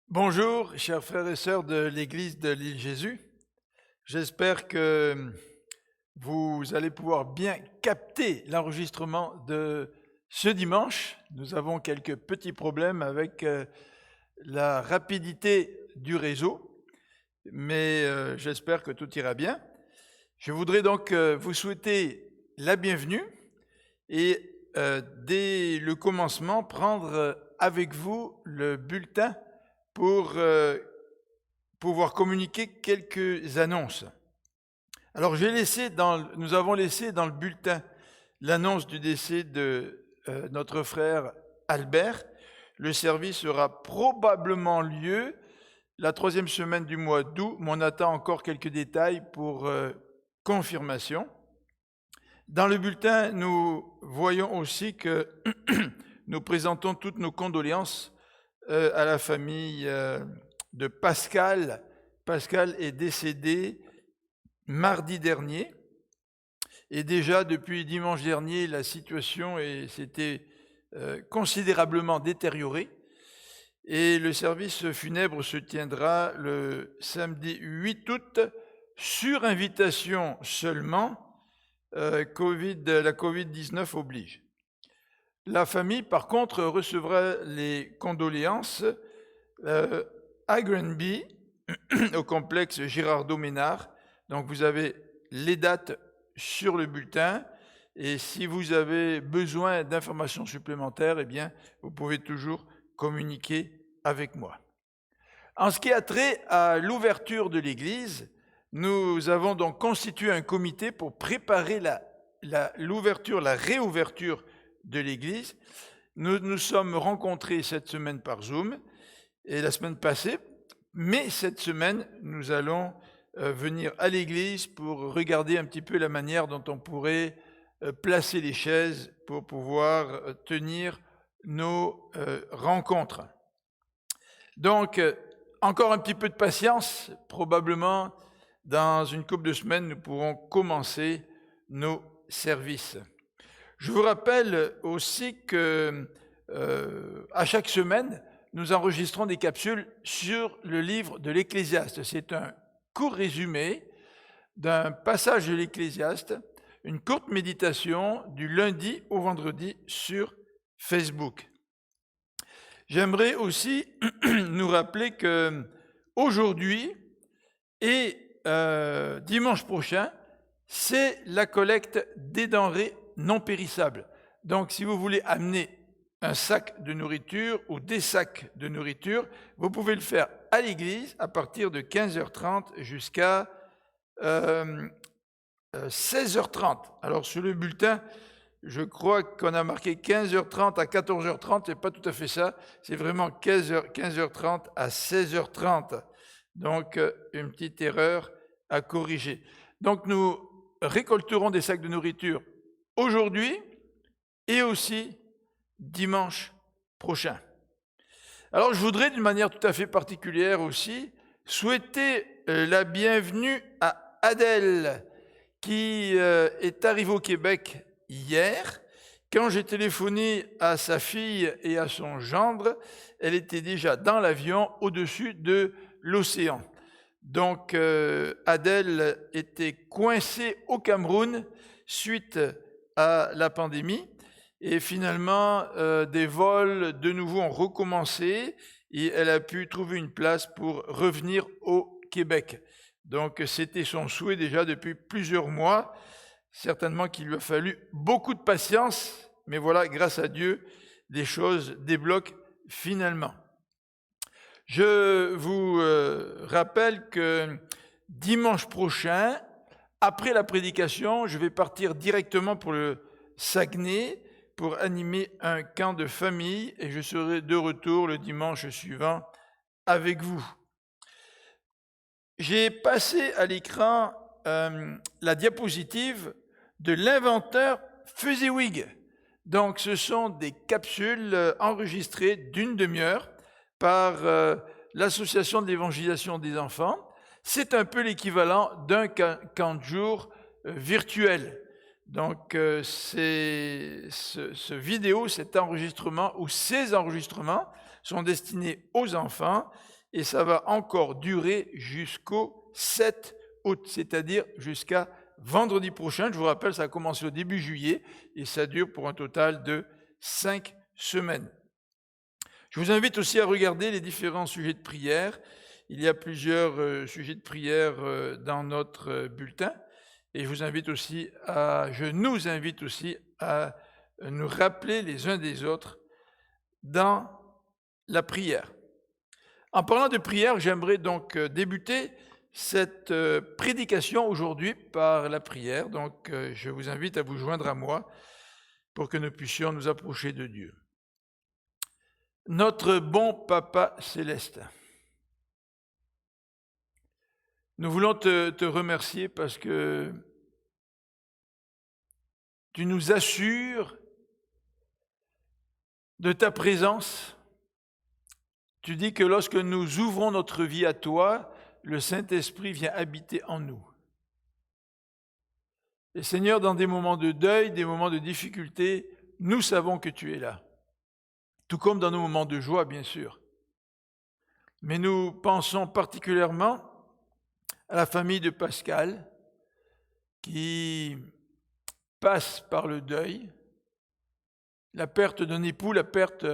Bonjour, chers frères et sœurs de l'Église de l'île Jésus. J'espère que vous allez pouvoir bien capter l'enregistrement de ce dimanche. Nous avons quelques petits problèmes avec la rapidité du réseau, mais j'espère que tout ira bien. Je voudrais donc vous souhaiter la bienvenue et dès le commencement prendre avec vous le bulletin pour pouvoir communiquer quelques annonces. Alors, nous avons laissé dans le bulletin l'annonce du décès de notre frère Albert. Le service aura probablement lieu la 3e semaine du mois d'août, mais on attend encore quelques détails pour confirmation. Dans le bulletin, nous voyons aussi que nous présentons toutes nos condoléances à la famille de Pascal. Pascal est décédé mardi dernier et déjà depuis dimanche dernier, la situation s'était considérablement détériorée et le service funèbre se tiendra le samedi 8 août sur invitation seulement, la Covid-19 oblige. La famille, par contre, recevra les condoléances à Granby, au complexe Girardot-Ménard. Donc, vous avez les dates sur le bulletin. Et si vous avez besoin d'informations supplémentaires, eh bien, vous pouvez toujours communiquer avec moi. En ce qui a trait à l'ouverture de l'Église, nous avons donc constitué un comité pour préparer la réouverture de l'Église. Nous nous sommes rencontrés cette semaine par Zoom et la semaine passée, mais cette semaine, nous allons venir à l'Église pour regarder un petit peu la manière dont on pourrait placer les chaises pour pouvoir tenir nos rencontres. Donc, encore un petit peu de patience, probablement dans une couple de semaines, nous pourrons commencer nos services. Je vous rappelle aussi que à chaque semaine, nous enregistrons des capsules sur le livre de l'Ecclésiaste. C'est un court résumé d'un passage de l'Ecclésiaste, une courte méditation du lundi au vendredi sur Facebook. J'aimerais aussi nous rappeler que aujourd'hui et dimanche prochain, c'est la collecte des denrées non périssables. Donc, si vous voulez amener un sac de nourriture ou des sacs de nourriture, vous pouvez le faire à l'église à partir de 15h30 jusqu'à 16h30. Alors, sur le bulletin, je crois qu'on a marqué 15h30 à 14h30, c'est pas tout à fait ça, c'est vraiment 15h30 à 16h30. Donc, une petite erreur à corriger. Donc, nous récolterons des sacs de nourriture aujourd'hui et aussi dimanche prochain. Alors, je voudrais d'une manière tout à fait particulière aussi souhaiter la bienvenue à Adèle, qui est arrivée au Québec hier. Quand j'ai téléphoné à sa fille et à son gendre, elle était déjà dans l'avion au-dessus de l'océan. Donc, Adèle était coincée au Cameroun suite à la pandémie. Et finalement, des vols de nouveau ont recommencé et elle a pu trouver une place pour revenir au Québec. Donc, c'était son souhait déjà depuis plusieurs mois. Certainement qu'il lui a fallu beaucoup de patience, mais voilà, grâce à Dieu, les choses débloquent finalement. Je vous rappelle que dimanche prochain, après la prédication, je vais partir directement pour le Saguenay pour animer un camp de famille et je serai de retour le dimanche suivant avec vous. J'ai passé à l'écran la diapositive de l'inventeur Fezziwig. Donc, ce sont des capsules enregistrées d'une demi-heure par l'Association de l'évangélisation des enfants. C'est un peu l'équivalent d'un camp de jour virtuel. Donc, cet enregistrement ou ces enregistrements sont destinés aux enfants et ça va encore durer jusqu'au 7 août, c'est-à-dire jusqu'à vendredi prochain. Je vous rappelle, ça a commencé au début juillet et ça dure pour un total de 5 semaines. Je vous invite aussi à regarder les différents sujets de prière. Il y a plusieurs sujets de prière dans notre bulletin et je nous invite aussi à nous rappeler les uns des autres dans la prière. En parlant de prière, j'aimerais donc débuter cette prédication aujourd'hui par la prière. Donc, je vous invite à vous joindre à moi pour que nous puissions nous approcher de Dieu. Notre bon Papa céleste, nous voulons te remercier parce que tu nous assures de ta présence. Tu dis que lorsque nous ouvrons notre vie à toi, le Saint-Esprit vient habiter en nous. Et Seigneur, dans des moments de deuil, des moments de difficulté, nous savons que tu es là. Tout comme dans nos moments de joie, bien sûr. Mais nous pensons particulièrement à la famille de Pascal, qui passe par le deuil, la perte d'un époux, la perte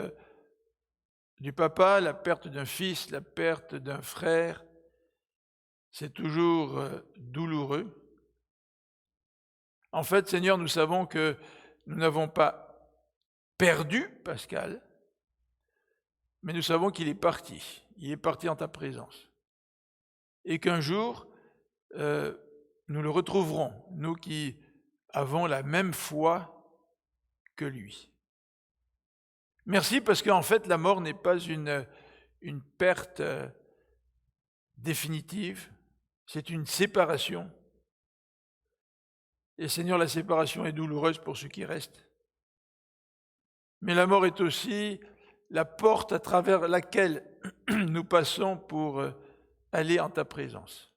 du papa, la perte d'un fils, la perte d'un frère. C'est toujours douloureux. En fait, Seigneur, nous savons que nous n'avons pas perdu Pascal, mais nous savons qu'il est parti. Il est parti en ta présence. Et qu'un jour, nous le retrouverons, nous qui avons la même foi que lui. Merci parce qu'en fait, la mort n'est pas une perte définitive, c'est une séparation. Et Seigneur, la séparation est douloureuse pour ceux qui restent. Mais la mort est aussi la porte à travers laquelle nous passons pour aller en ta présence.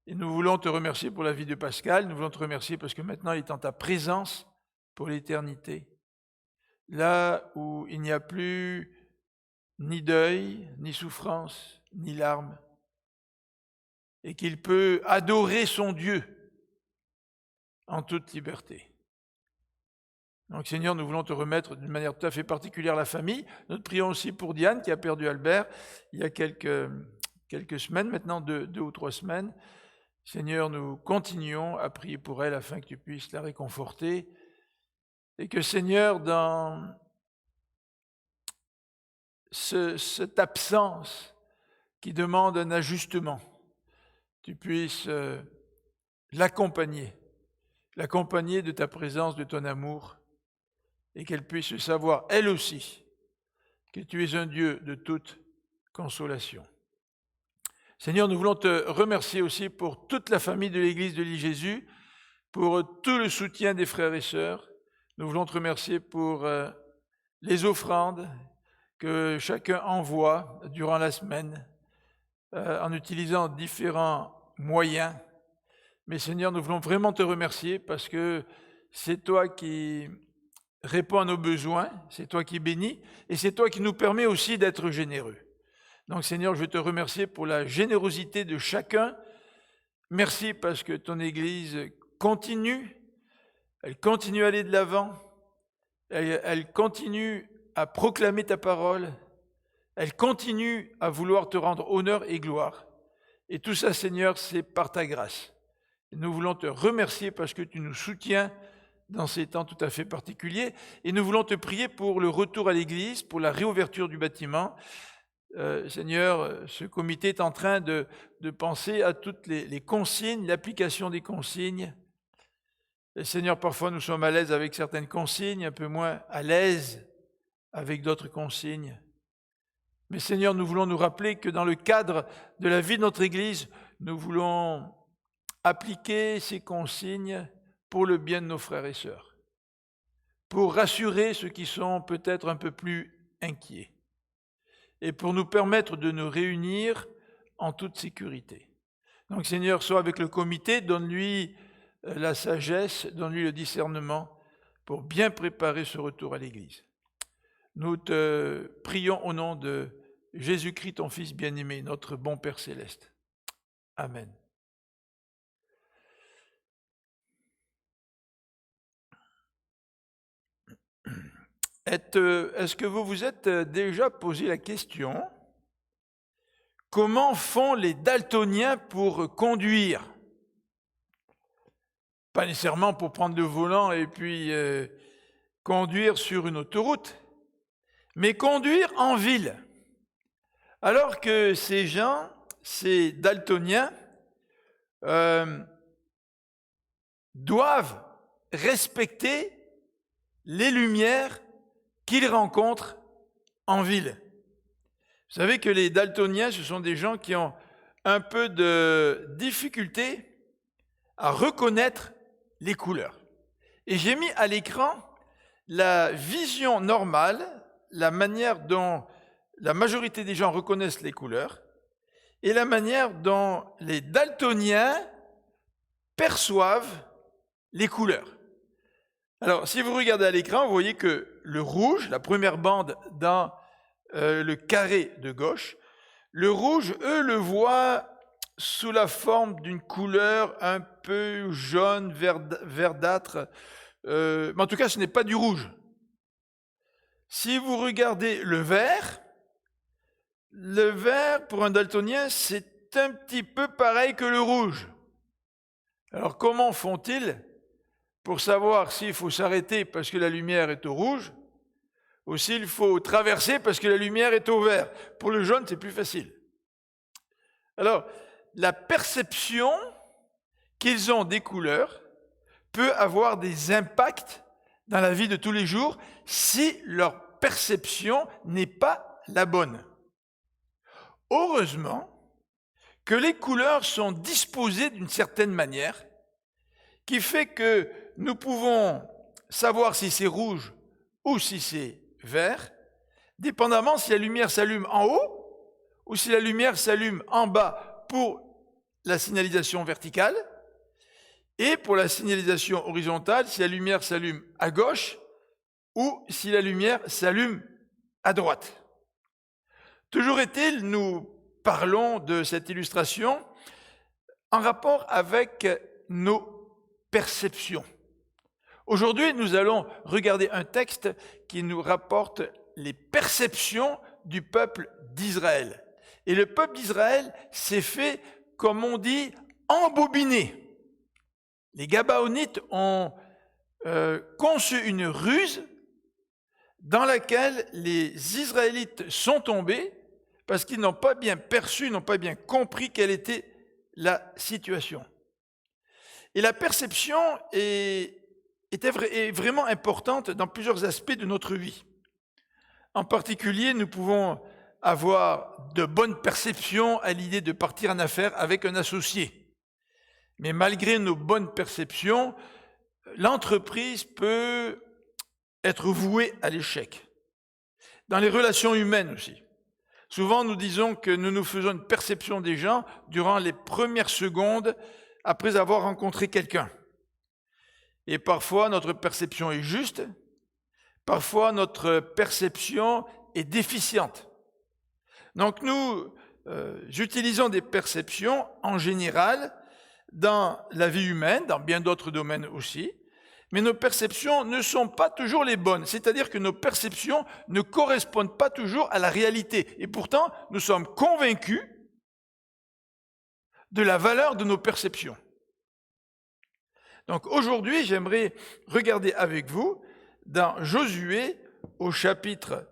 Et nous voulons te remercier pour la vie de Pascal, nous voulons te remercier parce que maintenant il est en ta présence pour l'éternité. Là où il n'y a plus ni deuil, ni souffrance, ni larmes, et qu'il peut adorer son Dieu en toute liberté. Donc Seigneur, nous voulons te remettre d'une manière tout à fait particulière la famille. Nous te prions aussi pour Diane qui a perdu Albert il y a quelques semaines, maintenant 2 ou 3 semaines. Seigneur, nous continuons à prier pour elle afin que tu puisses la réconforter. Et que Seigneur, dans cette absence qui demande un ajustement, tu puisses l'accompagner de ta présence, de ton amour, et qu'elle puisse savoir, elle aussi, que tu es un Dieu de toute consolation. Seigneur, nous voulons te remercier aussi pour toute la famille de l'Église de l'île Jésus, pour tout le soutien des frères et sœurs. Nous voulons te remercier pour les offrandes que chacun envoie durant la semaine en utilisant différents moyens. Mais Seigneur, nous voulons vraiment te remercier parce que c'est toi qui réponds à nos besoins, c'est toi qui bénis et c'est toi qui nous permets aussi d'être généreux. Donc Seigneur, je veux te remercier pour la générosité de chacun. Merci parce que ton Église continue, elle continue à aller de l'avant, elle continue à proclamer ta parole, elle continue à vouloir te rendre honneur et gloire. Et tout ça, Seigneur, c'est par ta grâce. Et nous voulons te remercier parce que tu nous soutiens dans ces temps tout à fait particuliers. Et nous voulons te prier pour le retour à l'Église, pour la réouverture du bâtiment. Seigneur, ce comité est en train de penser à toutes les consignes, l'application des consignes. Et Seigneur, parfois nous sommes à l'aise avec certaines consignes, un peu moins à l'aise avec d'autres consignes. Mais Seigneur, nous voulons nous rappeler que dans le cadre de la vie de notre Église, nous voulons appliquer ces consignes pour le bien de nos frères et sœurs, pour rassurer ceux qui sont peut-être un peu plus inquiets et pour nous permettre de nous réunir en toute sécurité. Donc Seigneur, sois avec le comité, donne-lui la sagesse, donne-lui le discernement pour bien préparer ce retour à l'Église. Nous te prions au nom de Jésus-Christ, ton Fils bien-aimé, notre bon Père céleste. Amen. Est-ce que vous vous êtes déjà posé la question, comment font les daltoniens pour conduire? Pas nécessairement pour prendre le volant et puis conduire sur une autoroute, mais conduire en ville. Alors que ces gens, ces daltoniens, doivent respecter les lumières qu'ils rencontrent en ville. Vous savez que les daltoniens, ce sont des gens qui ont un peu de difficulté à reconnaître les couleurs. Et j'ai mis à l'écran la vision normale, la manière dont la majorité des gens reconnaissent les couleurs, et la manière dont les daltoniens perçoivent les couleurs. Alors, si vous regardez à l'écran, vous voyez que le rouge, la première bande dans le carré de gauche, le rouge, eux, le voient sous la forme d'une couleur un peu jaune, verdâtre, mais en tout cas, ce n'est pas du rouge. Si vous regardez le vert, pour un daltonien, c'est un petit peu pareil que le rouge. Alors, comment font-ils pour savoir s'il faut s'arrêter parce que la lumière est au rouge ou s'il faut traverser parce que la lumière est au vert? Pour le jaune, c'est plus facile. Alors, la perception qu'ils ont des couleurs peut avoir des impacts dans la vie de tous les jours si leur perception n'est pas la bonne. Heureusement que les couleurs sont disposées d'une certaine manière qui fait que nous pouvons savoir si c'est rouge ou si c'est vert, dépendamment si la lumière s'allume en haut ou si la lumière s'allume en bas pour la signalisation verticale, et pour la signalisation horizontale, si la lumière s'allume à gauche ou si la lumière s'allume à droite. Toujours est-il, nous parlons de cette illustration en rapport avec nos perceptions. Aujourd'hui, nous allons regarder un texte qui nous rapporte les perceptions du peuple d'Israël. Et le peuple d'Israël s'est fait, comme on dit, embobiner. Les Gabaonites ont conçu une ruse dans laquelle les Israélites sont tombés parce qu'ils n'ont pas bien perçu, n'ont pas bien compris quelle était la situation. Et la perception est vraiment importante dans plusieurs aspects de notre vie. En particulier, nous pouvons avoir de bonnes perceptions à l'idée de partir en affaires avec un associé. Mais malgré nos bonnes perceptions, l'entreprise peut être vouée à l'échec. Dans les relations humaines aussi. Souvent, nous disons que nous nous faisons une perception des gens durant les premières secondes après avoir rencontré quelqu'un. Et parfois, notre perception est juste, parfois, notre perception est déficiente. Donc, nous utilisons des perceptions en général dans la vie humaine, dans bien d'autres domaines aussi, mais nos perceptions ne sont pas toujours les bonnes, c'est-à-dire que nos perceptions ne correspondent pas toujours à la réalité. Et pourtant, nous sommes convaincus de la valeur de nos perceptions. Donc aujourd'hui, j'aimerais regarder avec vous dans Josué au chapitre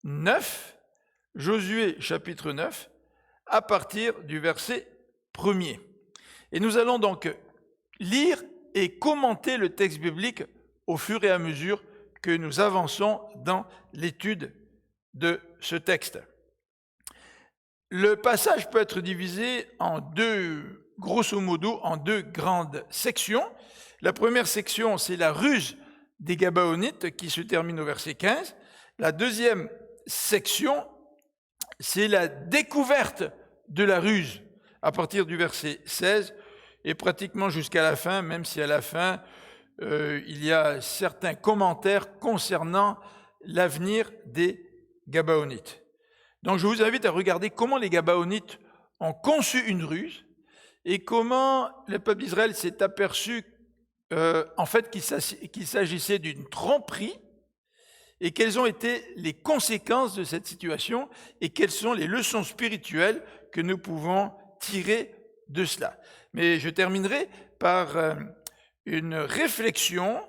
9, Josué chapitre 9, à partir du verset 1er. Et nous allons donc lire et commenter le texte biblique au fur et à mesure que nous avançons dans l'étude de ce texte. Le passage peut être divisé en grosso modo, en deux grandes sections. La première section, c'est la ruse des Gabaonites qui se termine au verset 15. La deuxième section, c'est la découverte de la ruse à partir du verset 16 et pratiquement jusqu'à la fin, même si à la fin, il y a certains commentaires concernant l'avenir des Gabaonites. Donc je vous invite à regarder comment les Gabaonites ont conçu une ruse et comment le peuple d'Israël s'est aperçu en fait qu'il s'agissait d'une tromperie et quelles ont été les conséquences de cette situation et quelles sont les leçons spirituelles que nous pouvons tirer de cela. Mais je terminerai par une réflexion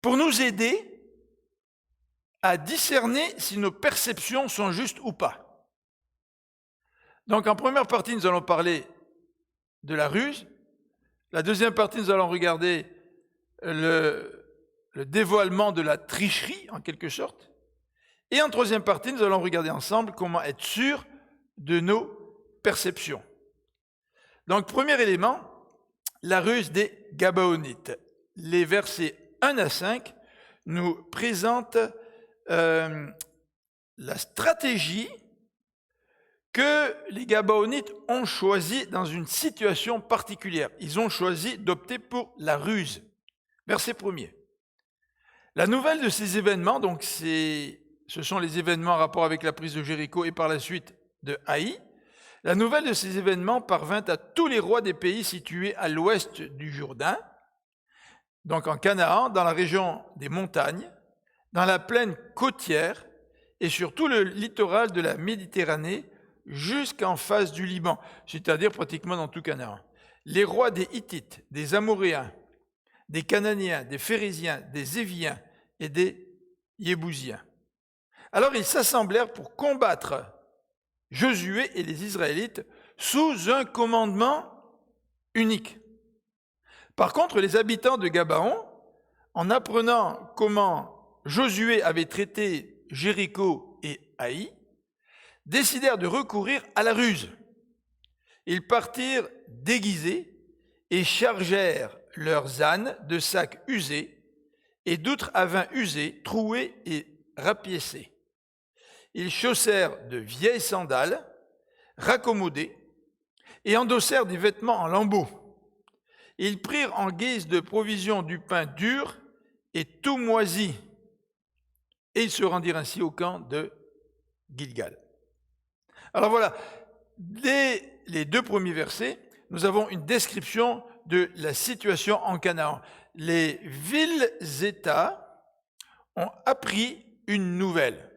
pour nous aider à discerner si nos perceptions sont justes ou pas. Donc en première partie, nous allons parler de la ruse. La deuxième partie, nous allons regarder le dévoilement de la tricherie, en quelque sorte. Et en troisième partie, nous allons regarder ensemble comment être sûr de nos perceptions. Donc, premier élément, la ruse des Gabaonites. Les versets 1 à 5 nous présentent la stratégie que les Gabaonites ont choisi dans une situation particulière. Ils ont choisi d'opter pour la ruse. Verset 1er. La nouvelle de ces événements, donc ce sont les événements en rapport avec la prise de Jéricho et par la suite de Haï. La nouvelle de ces événements parvint à tous les rois des pays situés à l'ouest du Jourdain, donc en Canaan, dans la région des montagnes, dans la plaine côtière et sur tout le littoral de la Méditerranée jusqu'en face du Liban, c'est-à-dire pratiquement dans tout Canaan. Les rois des Hittites, des Amoréens, des Cananéens, des Phérésiens, des Éviens et des Yébousiens. Alors ils s'assemblèrent pour combattre Josué et les Israélites sous un commandement unique. Par contre, les habitants de Gabaon, en apprenant comment Josué avait traité Jéricho et Haï, décidèrent de recourir à la ruse. Ils partirent déguisés et chargèrent leurs ânes de sacs usés et d'outres à vin usés, troués et rapiécés. Ils chaussèrent de vieilles sandales, raccommodées, et endossèrent des vêtements en lambeaux. Ils prirent en guise de provision du pain dur et tout moisi, et ils se rendirent ainsi au camp de Gilgal. Alors voilà, dès les 2 premiers versets, nous avons une description de la situation en Canaan. Les villes-États ont appris une nouvelle.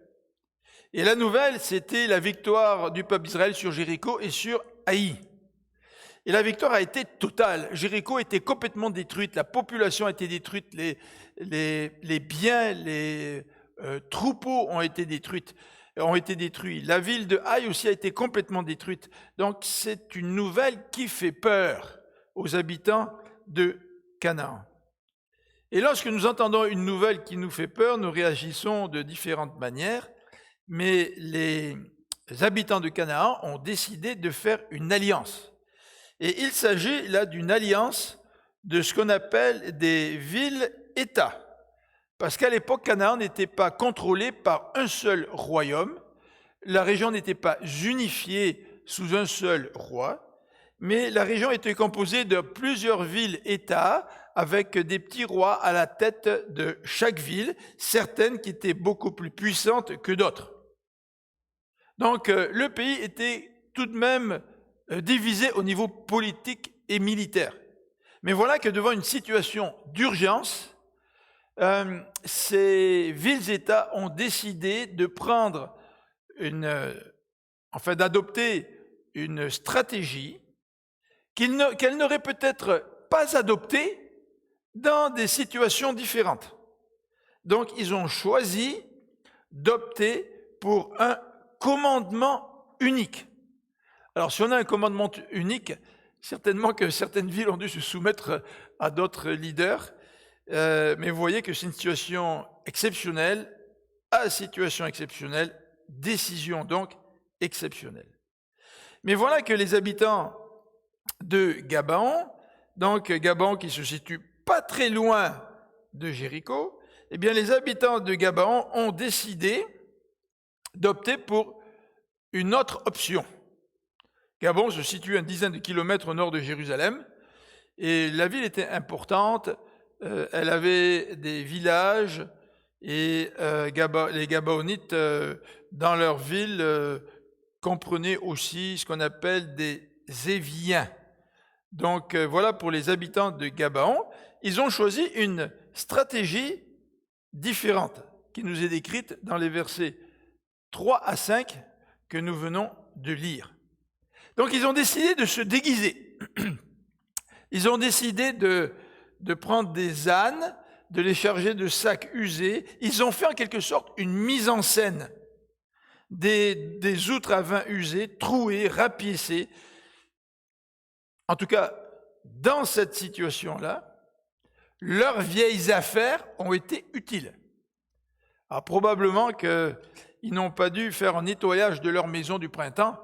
Et la nouvelle, c'était la victoire du peuple d'Israël sur Jéricho et sur Haï. Et la victoire a été totale. Jéricho était complètement détruite, la population a été détruite, les biens, les troupeaux ont été détruits. La ville de Haï aussi a été complètement détruite. Donc c'est une nouvelle qui fait peur aux habitants de Canaan. Et lorsque nous entendons une nouvelle qui nous fait peur, nous réagissons de différentes manières, mais les habitants de Canaan ont décidé de faire une alliance. Et il s'agit là d'une alliance de ce qu'on appelle des villes-États. Parce qu'à l'époque, Canaan n'était pas contrôlé par un seul royaume, la région n'était pas unifiée sous un seul roi, mais la région était composée de plusieurs villes-États avec des petits rois à la tête de chaque ville, certaines qui étaient beaucoup plus puissantes que d'autres. Donc le pays était tout de même divisé au niveau politique et militaire. Mais voilà que devant une situation d'urgence, ces villes-États ont décidé de prendre d'adopter une stratégie qu'elles n'auraient peut-être pas adoptée dans des situations différentes. Donc, ils ont choisi d'opter pour un commandement unique. Alors, si on a un commandement unique, certainement que certaines villes ont dû se soumettre à d'autres leaders, mais vous voyez que c'est une situation exceptionnelle, à situation exceptionnelle, décision donc exceptionnelle. Mais voilà que les habitants de Gabaon, donc Gabaon qui se situe pas très loin de Jéricho, eh bien les habitants de Gabaon ont décidé d'opter pour une autre option. Gabaon se situe à une dizaine de kilomètres au nord de Jérusalem, et la ville était importante, elle avait des villages Et les Gabaonites, dans leur ville, comprenaient aussi ce qu'on appelle des Éviens. Donc voilà pour les habitants de Gabaon. Ils ont choisi une stratégie différente qui nous est décrite dans les versets 3 à 5 que nous venons de lire. Donc ils ont décidé de se déguiser. Ils ont décidé de prendre des ânes, de les charger de sacs usés. Ils ont fait en quelque sorte une mise en scène des outres à vin usées, trouées, rapiécées. En tout cas, dans cette situation-là, leurs vieilles affaires ont été utiles. Alors, probablement qu'ils n'ont pas dû faire un nettoyage de leur maison du printemps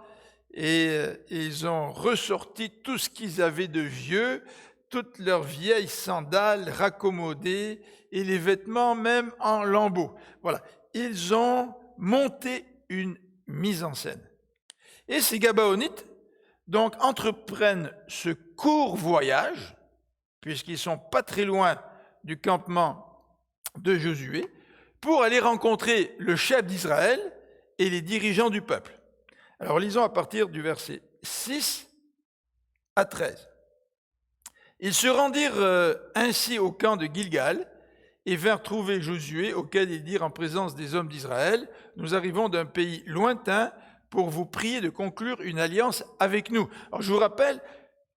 et ils ont ressorti tout ce qu'ils avaient de vieux, toutes leurs vieilles sandales raccommodées et les vêtements même en lambeaux. Voilà, ils ont monté une mise en scène. Et ces Gabaonites, donc, entreprennent ce court voyage, puisqu'ils ne sont pas très loin du campement de Josué, pour aller rencontrer le chef d'Israël et les dirigeants du peuple. Alors, lisons à partir du verset 6 à 13. Ils se rendirent ainsi au camp de Gilgal et vinrent trouver Josué, auquel ils dirent en présence des hommes d'Israël, « Nous arrivons d'un pays lointain pour vous prier de conclure une alliance avec nous. » Alors, je vous rappelle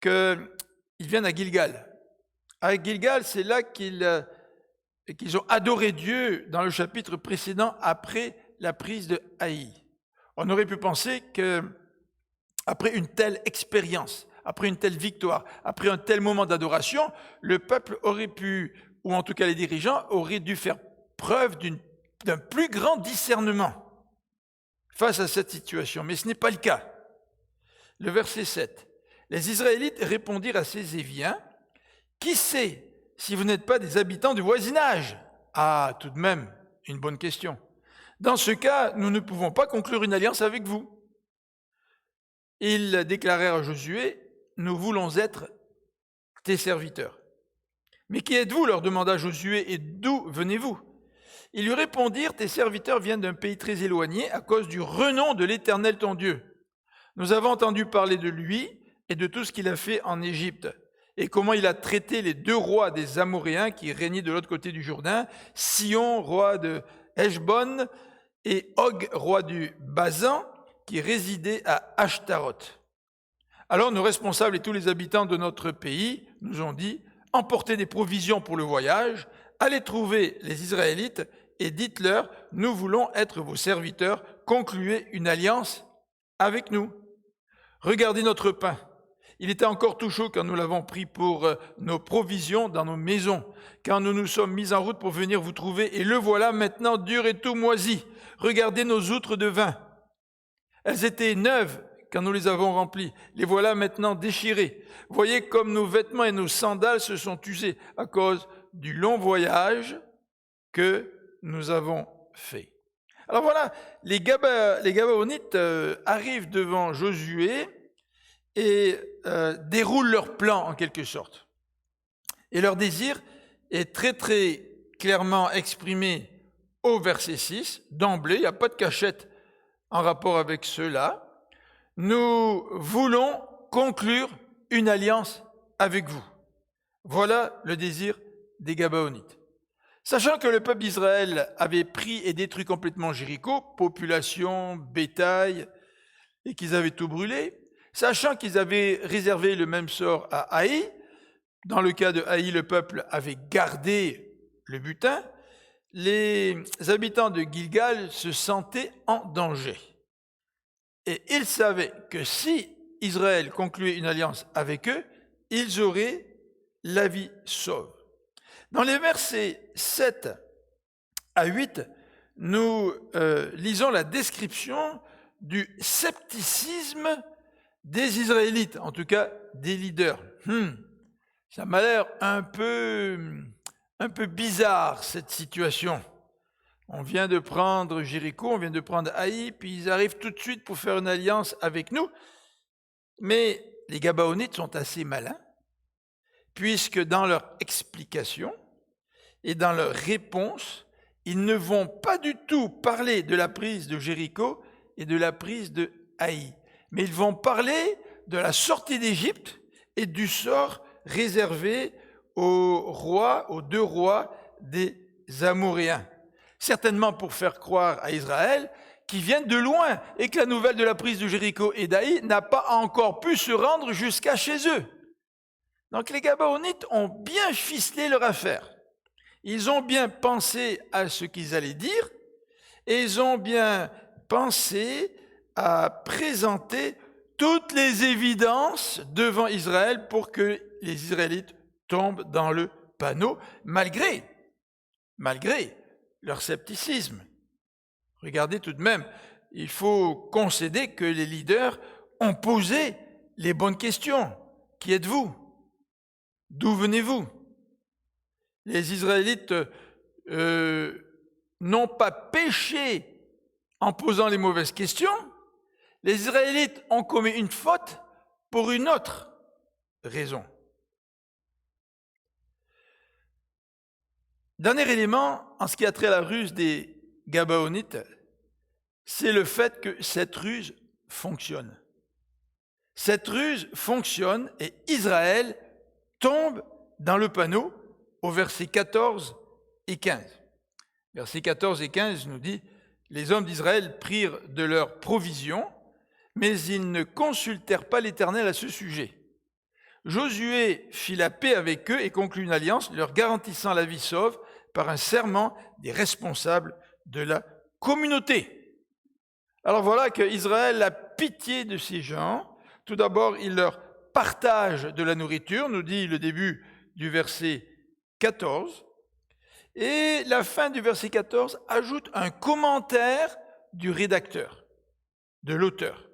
qu'ils viennent à Gilgal. À Gilgal, c'est là qu'ils ont adoré Dieu dans le chapitre précédent après la prise de Haï. On aurait pu penser qu'après une telle expérience, après une telle victoire, après un tel moment d'adoration, le peuple aurait pu, ou en tout cas les dirigeants, auraient dû faire preuve d'un plus grand discernement face à cette situation. Mais ce n'est pas le cas. Le verset 7. Les Israélites répondirent à ces Éviens, « Qui sait si vous n'êtes pas des habitants du voisinage ?» Ah, tout de même, une bonne question. Dans ce cas, nous ne pouvons pas conclure une alliance avec vous. Ils déclarèrent à Josué, « Nous voulons être tes serviteurs. » « Mais qui êtes-vous » leur demanda Josué, « et d'où venez-vous » Ils lui répondirent, « Tes serviteurs viennent d'un pays très éloigné à cause du renom de l'Éternel ton Dieu. Nous avons entendu parler de lui et de tout ce qu'il a fait en Égypte, et comment il a traité les 2 rois des Amoréens qui régnaient de l'autre côté du Jourdain, Sion, roi de Heshbon, et Og, roi du Basan, qui résidait à Ashtaroth. Alors nos responsables et tous les habitants de notre pays nous ont dit, emportez des provisions pour le voyage, allez trouver les Israélites et dites-leur, nous voulons être vos serviteurs, concluez une alliance avec nous. Regardez notre pain. Il était encore tout chaud quand nous l'avons pris pour nos provisions dans nos maisons, quand nous nous sommes mis en route pour venir vous trouver, et le voilà maintenant dur et tout moisi. Regardez nos outres de vin. Elles étaient neuves quand nous les avons remplies. Les voilà maintenant déchirées. Voyez comme nos vêtements et nos sandales se sont usés à cause du long voyage que nous avons fait. Alors voilà, les Gabaonites arrivent devant Josué et déroulent leur plan en quelque sorte. Et leur désir est très très clairement exprimé au verset 6, d'emblée, il n'y a pas de cachette en rapport avec cela. Nous voulons conclure une alliance avec vous. Voilà le désir des Gabaonites. Sachant que le peuple d'Israël avait pris et détruit complètement Jéricho, population, bétail, et qu'ils avaient tout brûlé, sachant qu'ils avaient réservé le même sort à Haï, dans le cas de Haï, le peuple avait gardé le butin, les habitants de Gilgal se sentaient en danger. Et ils savaient que si Israël concluait une alliance avec eux, ils auraient la vie sauve. Dans les versets 7 à 8, nous lisons la description du scepticisme des Israélites, en tout cas des leaders. Ça m'a l'air un peu bizarre, cette situation. On vient de prendre Jéricho, on vient de prendre Haï, puis ils arrivent tout de suite pour faire une alliance avec nous. Mais les Gabaonites sont assez malins, puisque dans leur explication et dans leur réponse, ils ne vont pas du tout parler de la prise de Jéricho et de la prise de Haï, mais ils vont parler de la sortie d'Égypte et du sort réservé aux deux rois des Amoréens. Certainement pour faire croire à Israël qu'ils viennent de loin et que la nouvelle de la prise de Jéricho et d'Haï n'a pas encore pu se rendre jusqu'à chez eux. Donc les Gabaonites ont bien ficelé leur affaire. Ils ont bien pensé à ce qu'ils allaient dire et ils ont bien pensé à présenter toutes les évidences devant Israël pour que les Israélites tombent dans le panneau, malgré leur scepticisme. Regardez tout de même, il faut concéder que les leaders ont posé les bonnes questions. Qui êtes-vous? D'où venez-vous? Les Israélites n'ont pas péché en posant les mauvaises questions. Les Israélites ont commis une faute pour une autre raison. Dernier élément, en ce qui a trait à la ruse des Gabaonites, c'est le fait que cette ruse fonctionne. Cette ruse fonctionne et Israël tombe dans le panneau au verset 14 et 15. Versets 14 et 15 nous dit « Les hommes d'Israël prirent de leurs provisions, mais ils ne consultèrent pas l'Éternel à ce sujet. Josué fit la paix avec eux et conclut une alliance, leur garantissant la vie sauve par un serment des responsables de la communauté. » Alors voilà que Israël a pitié de ces gens. Tout d'abord, il leur partage de la nourriture, nous dit le début du verset 14. Et la fin du verset 14 ajoute un commentaire du rédacteur, de l'auteur.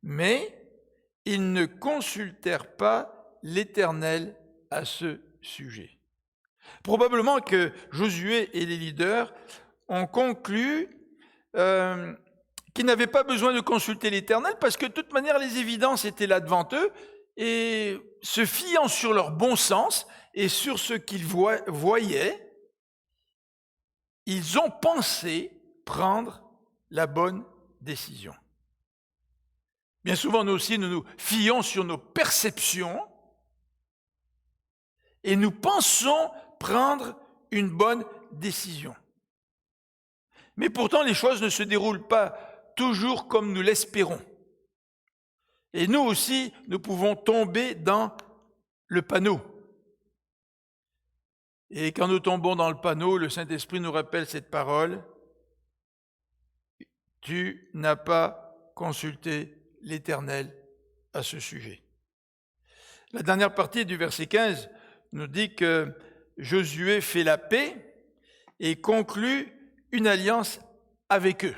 Mais ils ne consultèrent pas l'Éternel à ce sujet. Probablement que Josué et les leaders ont conclu qu'ils n'avaient pas besoin de consulter l'Éternel parce que de toute manière les évidences étaient là devant eux et se fiant sur leur bon sens et sur ce qu'ils voyaient, ils ont pensé prendre la bonne décision. Bien souvent, nous aussi, nous nous fions sur nos perceptions et nous pensons prendre une bonne décision. Mais pourtant, les choses ne se déroulent pas toujours comme nous l'espérons. Et nous aussi, nous pouvons tomber dans le panneau. Et quand nous tombons dans le panneau, le Saint-Esprit nous rappelle cette parole. Tu n'as pas consulté l'Éternel à ce sujet. La dernière partie du verset 15 nous dit que Josué fait la paix et conclut une alliance avec eux.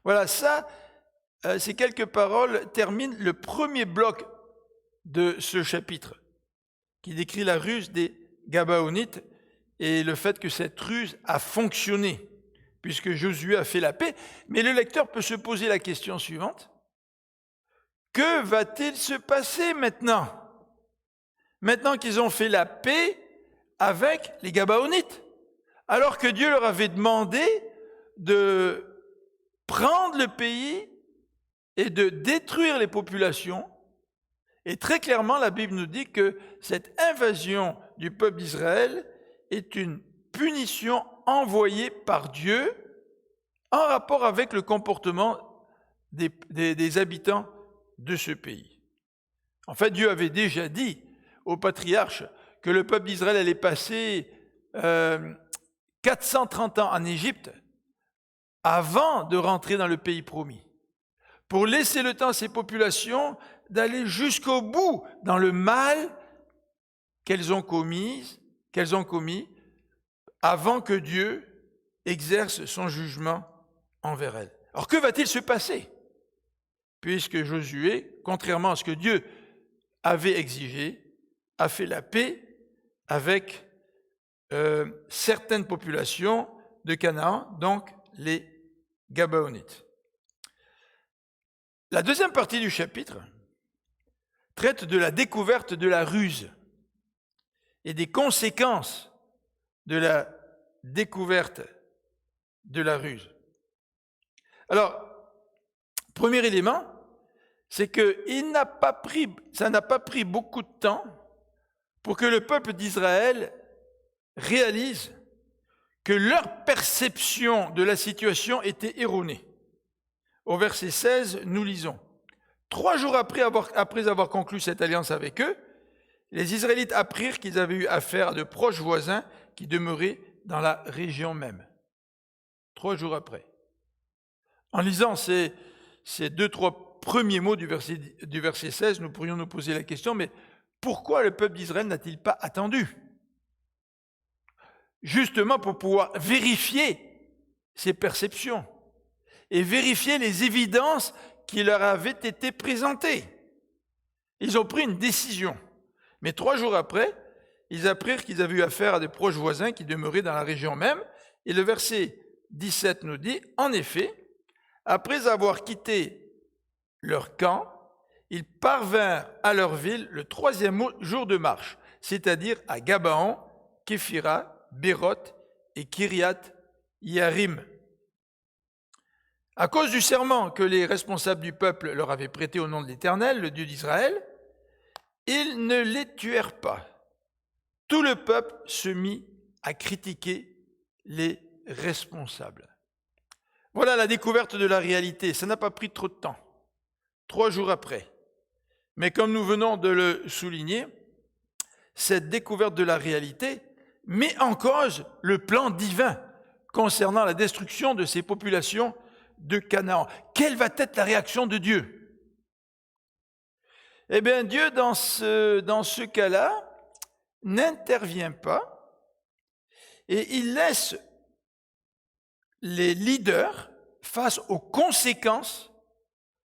Voilà, ça, ces quelques paroles terminent le premier bloc de ce chapitre qui décrit la ruse des Gabaonites et le fait que cette ruse a fonctionné puisque Josué a fait la paix. Mais le lecteur peut se poser la question suivante. Que va-t-il se passer maintenant? Maintenant qu'ils ont fait la paix avec les Gabaonites, alors que Dieu leur avait demandé de prendre le pays et de détruire les populations. Et très clairement, la Bible nous dit que cette invasion du peuple d'Israël est une punition envoyée par Dieu en rapport avec le comportement des habitants de ce pays. En fait, Dieu avait déjà dit aux patriarches que le peuple d'Israël allait passer 430 ans en Égypte avant de rentrer dans le pays promis, pour laisser le temps à ces populations d'aller jusqu'au bout dans le mal qu'elles ont commis avant que Dieu exerce son jugement envers elles. Alors que va-t-il se passer? Puisque Josué, contrairement à ce que Dieu avait exigé, a fait la paix avec certaines populations de Canaan, donc les Gabaonites. La deuxième partie du chapitre traite de la découverte de la ruse et des conséquences de la découverte de la ruse. Alors, premier élément, c'est que ça n'a pas pris beaucoup de temps pour que le peuple d'Israël réalise que leur perception de la situation était erronée. Au verset 16, nous lisons « 3 jours après avoir conclu cette alliance avec eux, les Israélites apprirent qu'ils avaient eu affaire à de proches voisins qui demeuraient dans la région même. » 3 jours après. En lisant ces 2-3 premiers mots du verset 16, nous pourrions nous poser la question, mais pourquoi le peuple d'Israël n'a-t-il pas attendu ? Justement pour pouvoir vérifier ses perceptions et vérifier les évidences qui leur avaient été présentées. Ils ont pris une décision, mais 3 jours après, ils apprirent qu'ils avaient eu affaire à des proches voisins qui demeuraient dans la région même, et le verset 17 nous dit, en effet, après avoir quitté leur camp, ils parvinrent à leur ville le 3e jour de marche, c'est-à-dire à Gabaon, Képhira, Béroth et Kiriath Yarim. À cause du serment que les responsables du peuple leur avaient prêté au nom de l'Éternel, le Dieu d'Israël, ils ne les tuèrent pas. Tout le peuple se mit à critiquer les responsables. Voilà la découverte de la réalité. Ça n'a pas pris trop de temps. 3 jours après. Mais comme nous venons de le souligner, cette découverte de la réalité met en cause le plan divin concernant la destruction de ces populations de Canaan. Quelle va être la réaction de Dieu ? Eh bien, Dieu, dans ce cas-là, n'intervient pas et il laisse les leaders face aux conséquences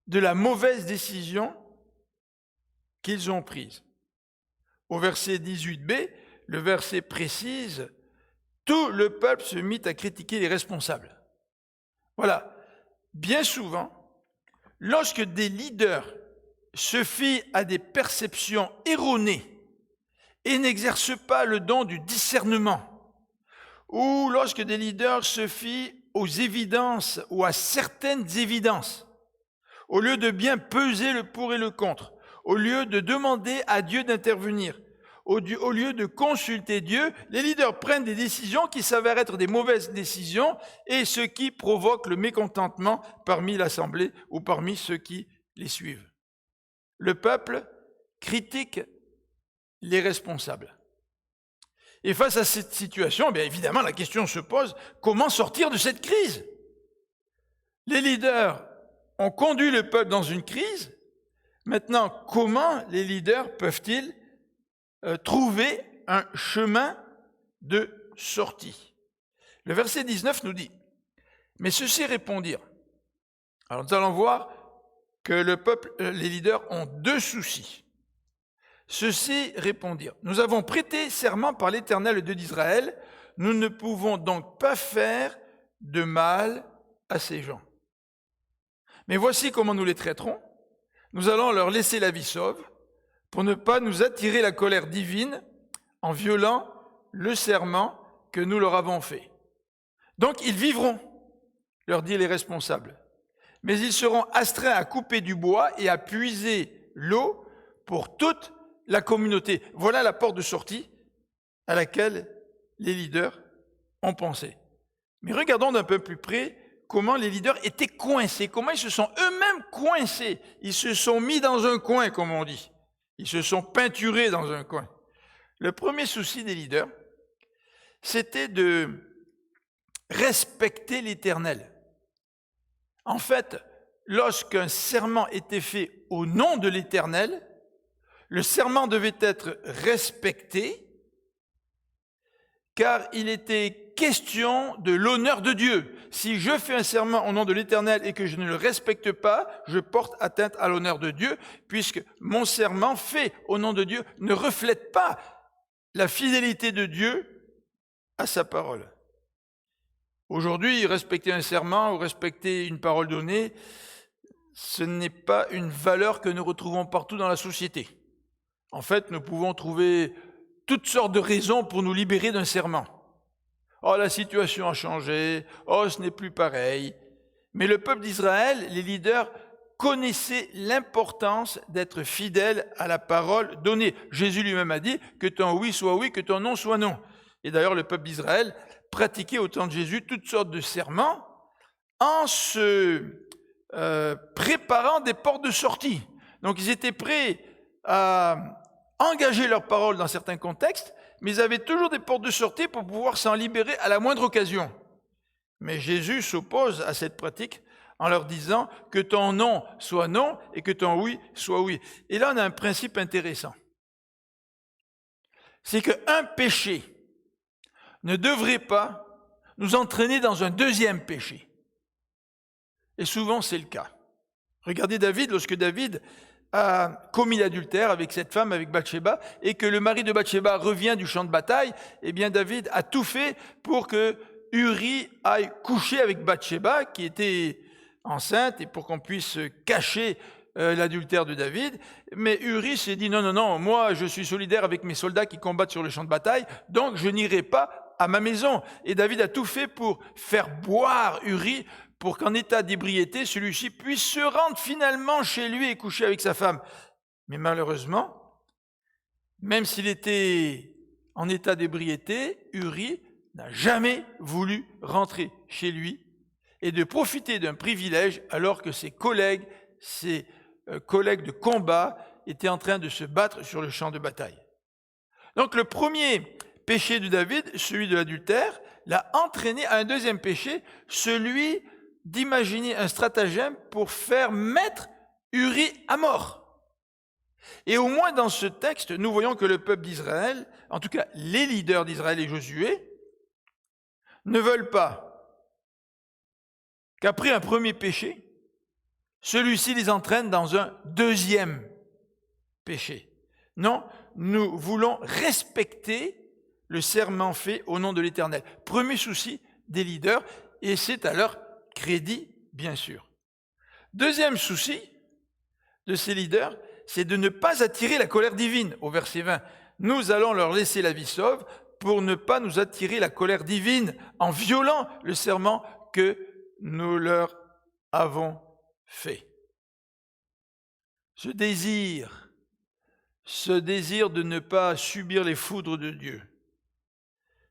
de la mauvaise décision qu'ils ont prise. Au verset 18b, le verset précise « Tout le peuple se mit à critiquer les responsables ». Voilà. Bien souvent, lorsque des leaders se fient à des perceptions erronées et n'exercent pas le don du discernement, ou lorsque des leaders se fient aux évidences ou à certaines évidences, au lieu de bien peser le pour et le contre, au lieu de demander à Dieu d'intervenir, au lieu de consulter Dieu, les leaders prennent des décisions qui s'avèrent être des mauvaises décisions et ce qui provoque le mécontentement parmi l'assemblée ou parmi ceux qui les suivent. Le peuple critique les responsables. Et face à cette situation, bien évidemment, la question se pose, comment sortir de cette crise ? Les leaders ont conduit le peuple dans une crise. Maintenant, comment les leaders peuvent-ils trouver un chemin de sortie? Le verset 19 nous dit, « Mais ceux-ci répondirent. » Alors nous allons voir que les leaders ont 2 soucis. Ceux-ci répondirent, « Nous avons prêté serment par l'Éternel, le Dieu d'Israël, nous ne pouvons donc pas faire de mal à ces gens. Mais voici comment nous les traiterons. Nous allons leur laisser la vie sauve pour ne pas nous attirer la colère divine en violant le serment que nous leur avons fait. Donc ils vivront, leur dirent les responsables, mais ils seront astreints à couper du bois et à puiser l'eau pour toute la communauté. » Voilà la porte de sortie à laquelle les leaders ont pensé. Mais regardons d'un peu plus près comment les leaders étaient coincés, comment ils se sont eux-mêmes coincés. Ils se sont mis dans un coin, comme on dit. Ils se sont peinturés dans un coin. Le premier souci des leaders, c'était de respecter l'Éternel. En fait, lorsqu'un serment était fait au nom de l'Éternel, le serment devait être respecté car il était question de l'honneur de Dieu. Si je fais un serment au nom de l'Éternel et que je ne le respecte pas, je porte atteinte à l'honneur de Dieu, puisque mon serment fait au nom de Dieu ne reflète pas la fidélité de Dieu à sa parole. Aujourd'hui, respecter un serment ou respecter une parole donnée, ce n'est pas une valeur que nous retrouvons partout dans la société. En fait, nous pouvons trouver toutes sortes de raisons pour nous libérer d'un serment. Oh, la situation a changé. Oh, ce n'est plus pareil. Mais le peuple d'Israël, les leaders, connaissaient l'importance d'être fidèles à la parole donnée. Jésus lui-même a dit que ton oui soit oui, que ton non soit non. Et d'ailleurs, le peuple d'Israël pratiquait au temps de Jésus toutes sortes de serments en se préparant des portes de sortie. Donc ils étaient prêts à engager leur parole dans certains contextes, mais ils avaient toujours des portes de sortie pour pouvoir s'en libérer à la moindre occasion. Mais Jésus s'oppose à cette pratique en leur disant que ton non soit non et que ton oui soit oui. Et là, on a un principe intéressant. C'est qu'un péché ne devrait pas nous entraîner dans un deuxième péché. Et souvent, c'est le cas. Regardez David, lorsque David a commis l'adultère avec cette femme, avec Bathsheba, et que le mari de Bathsheba revient du champ de bataille, eh bien David a tout fait pour que Uri aille coucher avec Bathsheba, qui était enceinte, et pour qu'on puisse cacher l'adultère de David. Mais Uri s'est dit, non, moi je suis solidaire avec mes soldats qui combattent sur le champ de bataille, donc je n'irai pas à ma maison. Et David a tout fait pour faire boire Uri, pour qu'en état d'ébriété, celui-ci puisse se rendre finalement chez lui et coucher avec sa femme. Mais malheureusement, même s'il était en état d'ébriété, Uri n'a jamais voulu rentrer chez lui et de profiter d'un privilège alors que ses collègues de combat étaient en train de se battre sur le champ de bataille. Donc le premier péché de David, celui de l'adultère, l'a entraîné à un deuxième péché, celui d'imaginer un stratagème pour faire mettre Uri à mort. Et au moins dans ce texte, nous voyons que le peuple d'Israël, en tout cas les leaders d'Israël et Josué, ne veulent pas qu'après un premier péché, celui-ci les entraîne dans un deuxième péché. Non, nous voulons respecter le serment fait au nom de l'Éternel. Premier souci des leaders, et c'est à leur crédit, bien sûr. Deuxième souci de ces leaders, c'est de ne pas attirer la colère divine. Au verset 20, nous allons leur laisser la vie sauve pour ne pas nous attirer la colère divine en violant le serment que nous leur avons fait. Ce désir de ne pas subir les foudres de Dieu,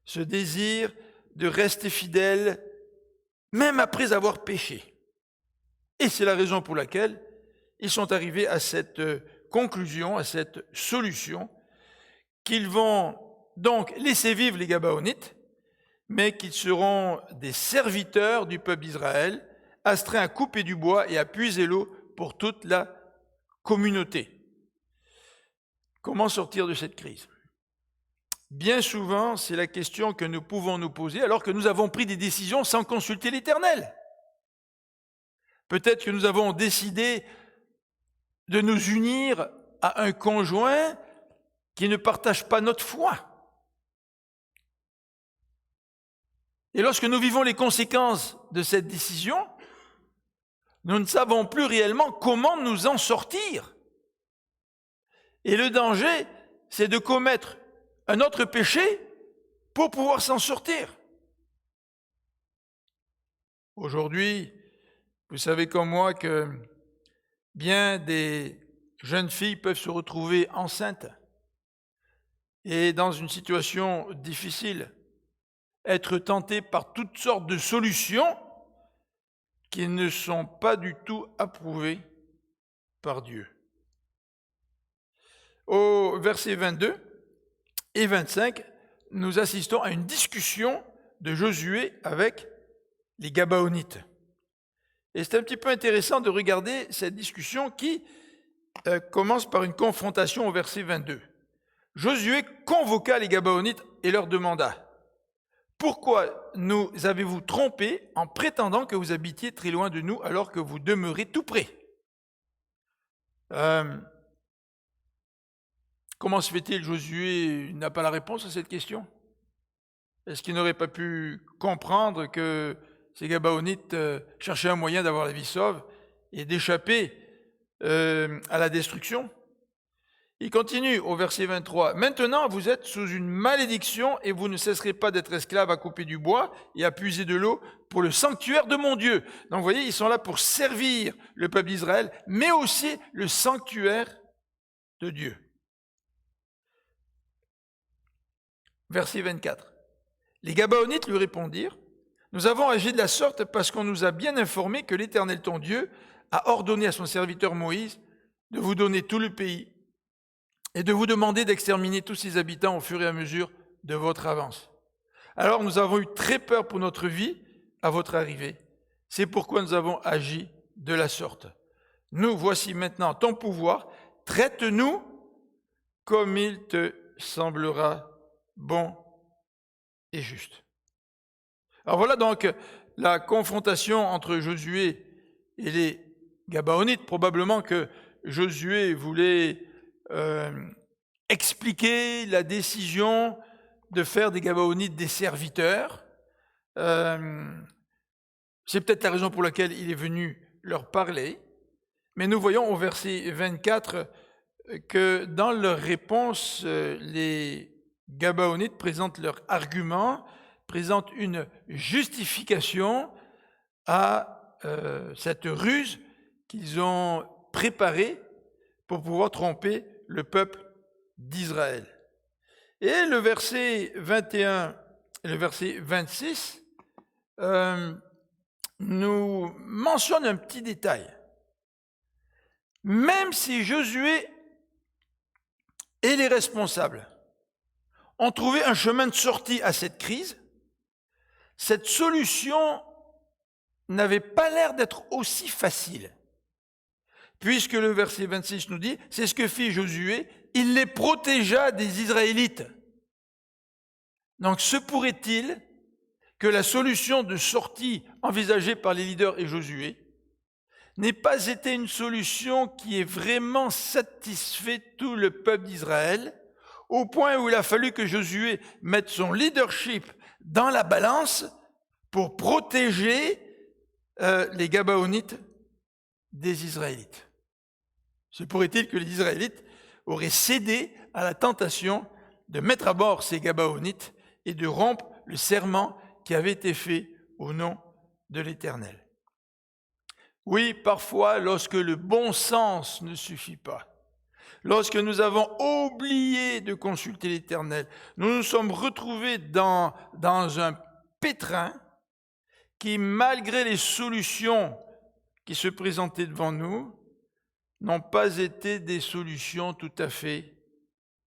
ce désir de rester fidèle même après avoir péché. Et c'est la raison pour laquelle ils sont arrivés à cette conclusion, à cette solution, qu'ils vont donc laisser vivre les Gabaonites, mais qu'ils seront des serviteurs du peuple d'Israël, astreints à couper du bois et à puiser l'eau pour toute la communauté. Comment sortir de cette crise ? Bien souvent, c'est la question que nous pouvons nous poser alors que nous avons pris des décisions sans consulter l'Éternel. Peut-être que nous avons décidé de nous unir à un conjoint qui ne partage pas notre foi. Et lorsque nous vivons les conséquences de cette décision, nous ne savons plus réellement comment nous en sortir. Et le danger, c'est de commettre un autre péché pour pouvoir s'en sortir. Aujourd'hui, vous savez comme moi que bien des jeunes filles peuvent se retrouver enceintes et dans une situation difficile, être tentées par toutes sortes de solutions qui ne sont pas du tout approuvées par Dieu. Au verset 22 et 25, nous assistons à une discussion de Josué avec les Gabaonites. Et c'est un petit peu intéressant de regarder cette discussion qui commence par une confrontation au verset 22. Josué convoqua les Gabaonites et leur demanda « Pourquoi nous avez-vous trompés en prétendant que vous habitiez très loin de nous alors que vous demeurez tout près ?» Comment se fait-il, Josué n'a pas la réponse à cette question? Est-ce qu'il n'aurait pas pu comprendre que ces Gabaonites cherchaient un moyen d'avoir la vie sauve et d'échapper à la destruction? Il continue au verset 23. Maintenant, vous êtes sous une malédiction et vous ne cesserez pas d'être esclaves à couper du bois et à puiser de l'eau pour le sanctuaire de mon Dieu. Donc, vous voyez, ils sont là pour servir le peuple d'Israël, mais aussi le sanctuaire de Dieu. Verset 24. Les Gabaonites lui répondirent, « Nous avons agi de la sorte parce qu'on nous a bien informé que l'Éternel ton Dieu a ordonné à son serviteur Moïse de vous donner tout le pays et de vous demander d'exterminer tous ses habitants au fur et à mesure de votre avance. Alors nous avons eu très peur pour notre vie à votre arrivée. C'est pourquoi nous avons agi de la sorte. Nous voici maintenant ton pouvoir, traite-nous comme il te semblera bon et juste. » Alors voilà donc la confrontation entre Josué et les Gabaonites. Probablement que Josué voulait expliquer la décision de faire des Gabaonites des serviteurs. C'est peut-être la raison pour laquelle il est venu leur parler. Mais nous voyons au verset 24 que dans leur réponse, les Gabaonites présentent leur argument, présentent une justification à cette ruse qu'ils ont préparée pour pouvoir tromper le peuple d'Israël. Et le verset 21 et le verset 26 nous mentionnent un petit détail. Même si Josué et les responsables ont trouvé un chemin de sortie à cette crise, cette solution n'avait pas l'air d'être aussi facile. Puisque le verset 26 nous dit, c'est ce que fit Josué, il les protégea des Israélites. Donc se pourrait-il que la solution de sortie envisagée par les leaders et Josué n'ait pas été une solution qui ait vraiment satisfait tout le peuple d'Israël, au point où il a fallu que Josué mette son leadership dans la balance pour protéger les Gabaonites des Israélites. Se pourrait-il que les Israélites auraient cédé à la tentation de mettre à bord ces Gabaonites et de rompre le serment qui avait été fait au nom de l'Éternel? Oui, parfois, lorsque le bon sens ne suffit pas, lorsque nous avons oublié de consulter l'Éternel, nous nous sommes retrouvés dans un pétrin qui, malgré les solutions qui se présentaient devant nous, n'ont pas été des solutions tout à fait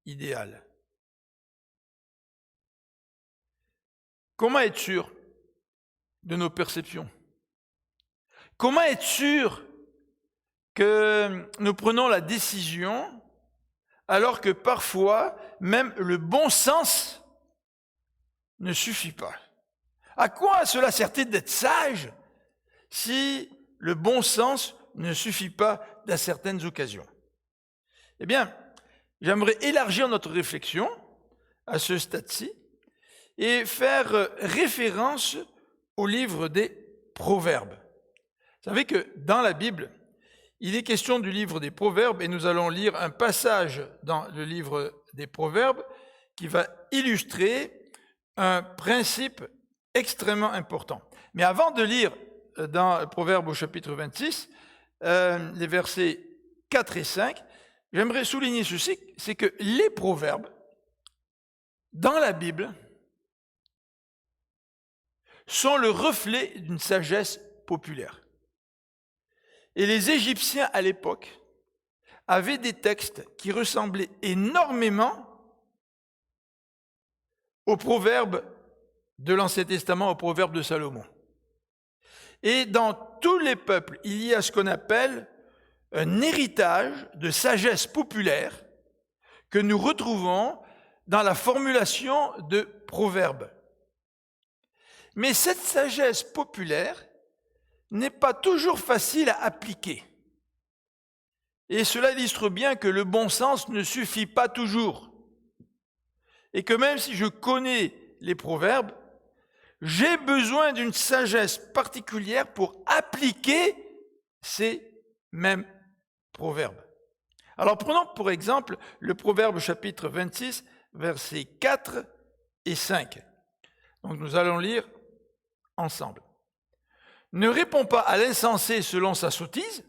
idéales. Comment être sûr de nos perceptions? Comment être sûr que nous prenons la décision alors que parfois, même le bon sens ne suffit pas? À quoi cela sert-il d'être sage si le bon sens ne suffit pas dans certaines occasions? Eh bien, j'aimerais élargir notre réflexion à ce stade-ci et faire référence au livre des Proverbes. Vous savez que dans la Bible, il est question du livre des Proverbes et nous allons lire un passage dans le livre des Proverbes qui va illustrer un principe extrêmement important. Mais avant de lire dans Proverbes au chapitre 26, les versets 4 et 5, j'aimerais souligner ceci, c'est que les Proverbes, dans la Bible, sont le reflet d'une sagesse populaire. Et les Égyptiens, à l'époque, avaient des textes qui ressemblaient énormément aux proverbes de l'Ancien Testament, aux proverbes de Salomon. Et dans tous les peuples, il y a ce qu'on appelle un héritage de sagesse populaire que nous retrouvons dans la formulation de proverbes. Mais cette sagesse populaire n'est pas toujours facile à appliquer. Et cela illustre bien que le bon sens ne suffit pas toujours. Et que même si je connais les proverbes, j'ai besoin d'une sagesse particulière pour appliquer ces mêmes proverbes. Alors prenons pour exemple le Proverbe chapitre 26, versets 4 et 5. Donc nous allons lire ensemble. Ne réponds pas à l'insensé selon sa sottise,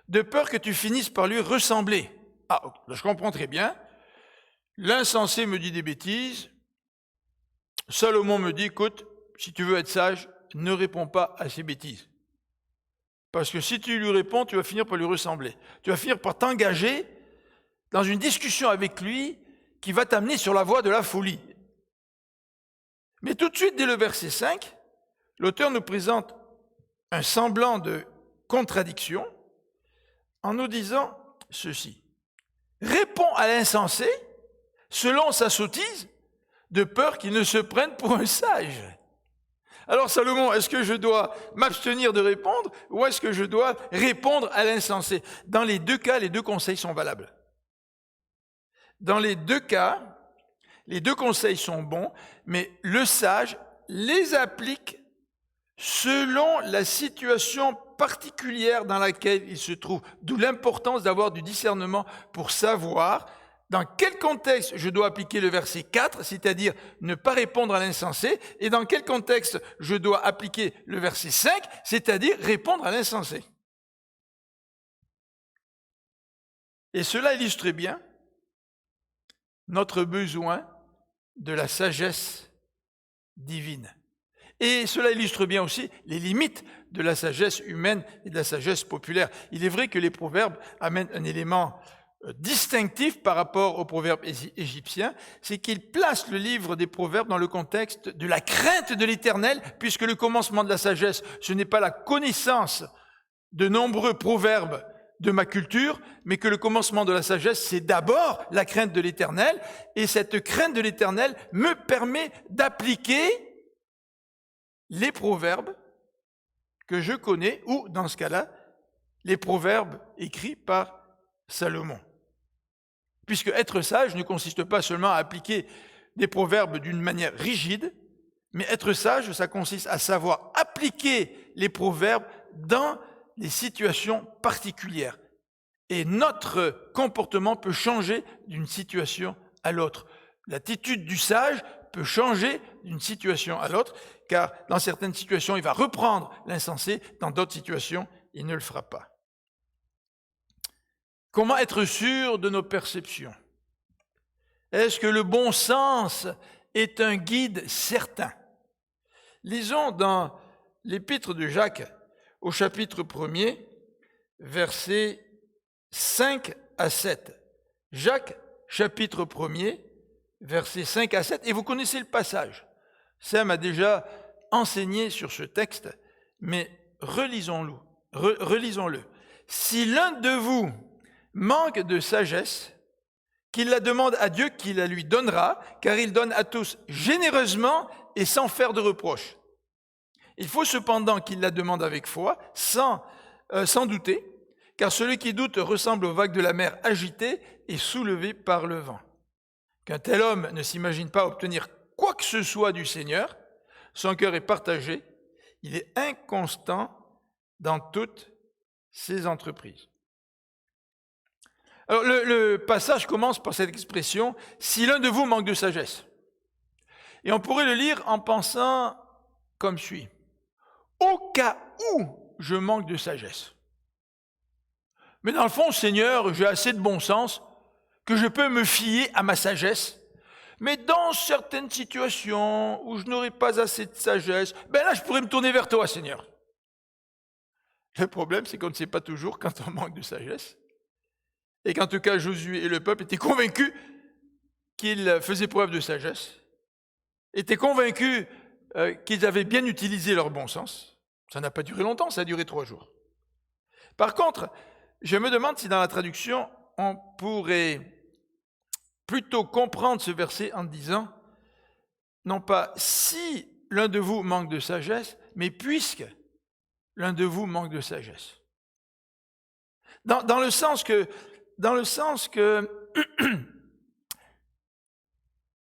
de peur que tu finisses par lui ressembler. Ah, je comprends très bien. L'insensé me dit des bêtises. Salomon me dit, écoute, si tu veux être sage, ne réponds pas à ses bêtises. Parce que si tu lui réponds, tu vas finir par lui ressembler. Tu vas finir par t'engager dans une discussion avec lui qui va t'amener sur la voie de la folie. Mais tout de suite, dès le verset 5, l'auteur nous présente un semblant de contradiction en nous disant ceci. Réponds à l'insensé selon sa sottise, de peur qu'il ne se prenne pour un sage. Alors Salomon, est-ce que je dois m'abstenir de répondre ou est-ce que je dois répondre à l'insensé? Dans les deux cas, les deux conseils sont valables. Dans les deux cas, les deux conseils sont bons, mais le sage les applique selon la situation particulière dans laquelle il se trouve. D'où l'importance d'avoir du discernement pour savoir dans quel contexte je dois appliquer le verset 4, c'est-à-dire ne pas répondre à l'insensé, et dans quel contexte je dois appliquer le verset 5, c'est-à-dire répondre à l'insensé. Et cela illustre bien notre besoin de la sagesse divine. Et cela illustre bien aussi les limites de la sagesse humaine et de la sagesse populaire. Il est vrai que les proverbes amènent un élément distinctif par rapport aux proverbes égyptiens, c'est qu'ils placent le livre des proverbes dans le contexte de la crainte de l'Éternel, puisque le commencement de la sagesse, ce n'est pas la connaissance de nombreux proverbes de ma culture, mais que le commencement de la sagesse, c'est d'abord la crainte de l'Éternel, et cette crainte de l'Éternel me permet d'appliquer les proverbes que je connais, ou dans ce cas-là, les proverbes écrits par Salomon. Puisque être sage ne consiste pas seulement à appliquer des proverbes d'une manière rigide, mais être sage, ça consiste à savoir appliquer les proverbes dans les situations particulières. Et notre comportement peut changer d'une situation à l'autre. L'attitude du sage peut changer d'une situation à l'autre, car dans certaines situations, il va reprendre l'insensé, dans d'autres situations, il ne le fera pas. Comment être sûr de nos perceptions? Est-ce que le bon sens est un guide certain? Lisons dans l'épître de Jacques, au chapitre 1er, versets 5 à 7. Jacques, chapitre 1er, versets 5 à 7, et vous connaissez le passage. Sam a déjà enseigné sur ce texte, mais relisons-le. Si l'un de vous manque de sagesse, qu'il la demande à Dieu, qui la lui donnera, car il donne à tous généreusement et sans faire de reproche. Il faut cependant qu'il la demande avec foi, sans douter, car celui qui doute ressemble aux vagues de la mer agitées et soulevées par le vent. Qu'un tel homme ne s'imagine pas obtenir quoi que ce soit du Seigneur, son cœur est partagé, il est inconstant dans toutes ses entreprises. Alors le passage commence par cette expression « si l'un de vous manque de sagesse ». Et on pourrait le lire en pensant comme suit « au cas où je manque de sagesse ». Mais dans le fond, Seigneur, j'ai assez de bon sens que je peux me fier à ma sagesse. Mais dans certaines situations où je n'aurai pas assez de sagesse, ben là, je pourrais me tourner vers toi, Seigneur. Le problème, c'est qu'on ne sait pas toujours quand on manque de sagesse. Et qu'en tout cas, Josué et le peuple étaient convaincus qu'ils faisaient preuve de sagesse, étaient convaincus qu'ils avaient bien utilisé leur bon sens. Ça n'a pas duré longtemps, ça a duré 3 jours. Par contre, je me demande si dans la traduction, on pourrait plutôt comprendre ce verset en disant, non pas si l'un de vous manque de sagesse, mais puisque l'un de vous manque de sagesse. Dans le sens que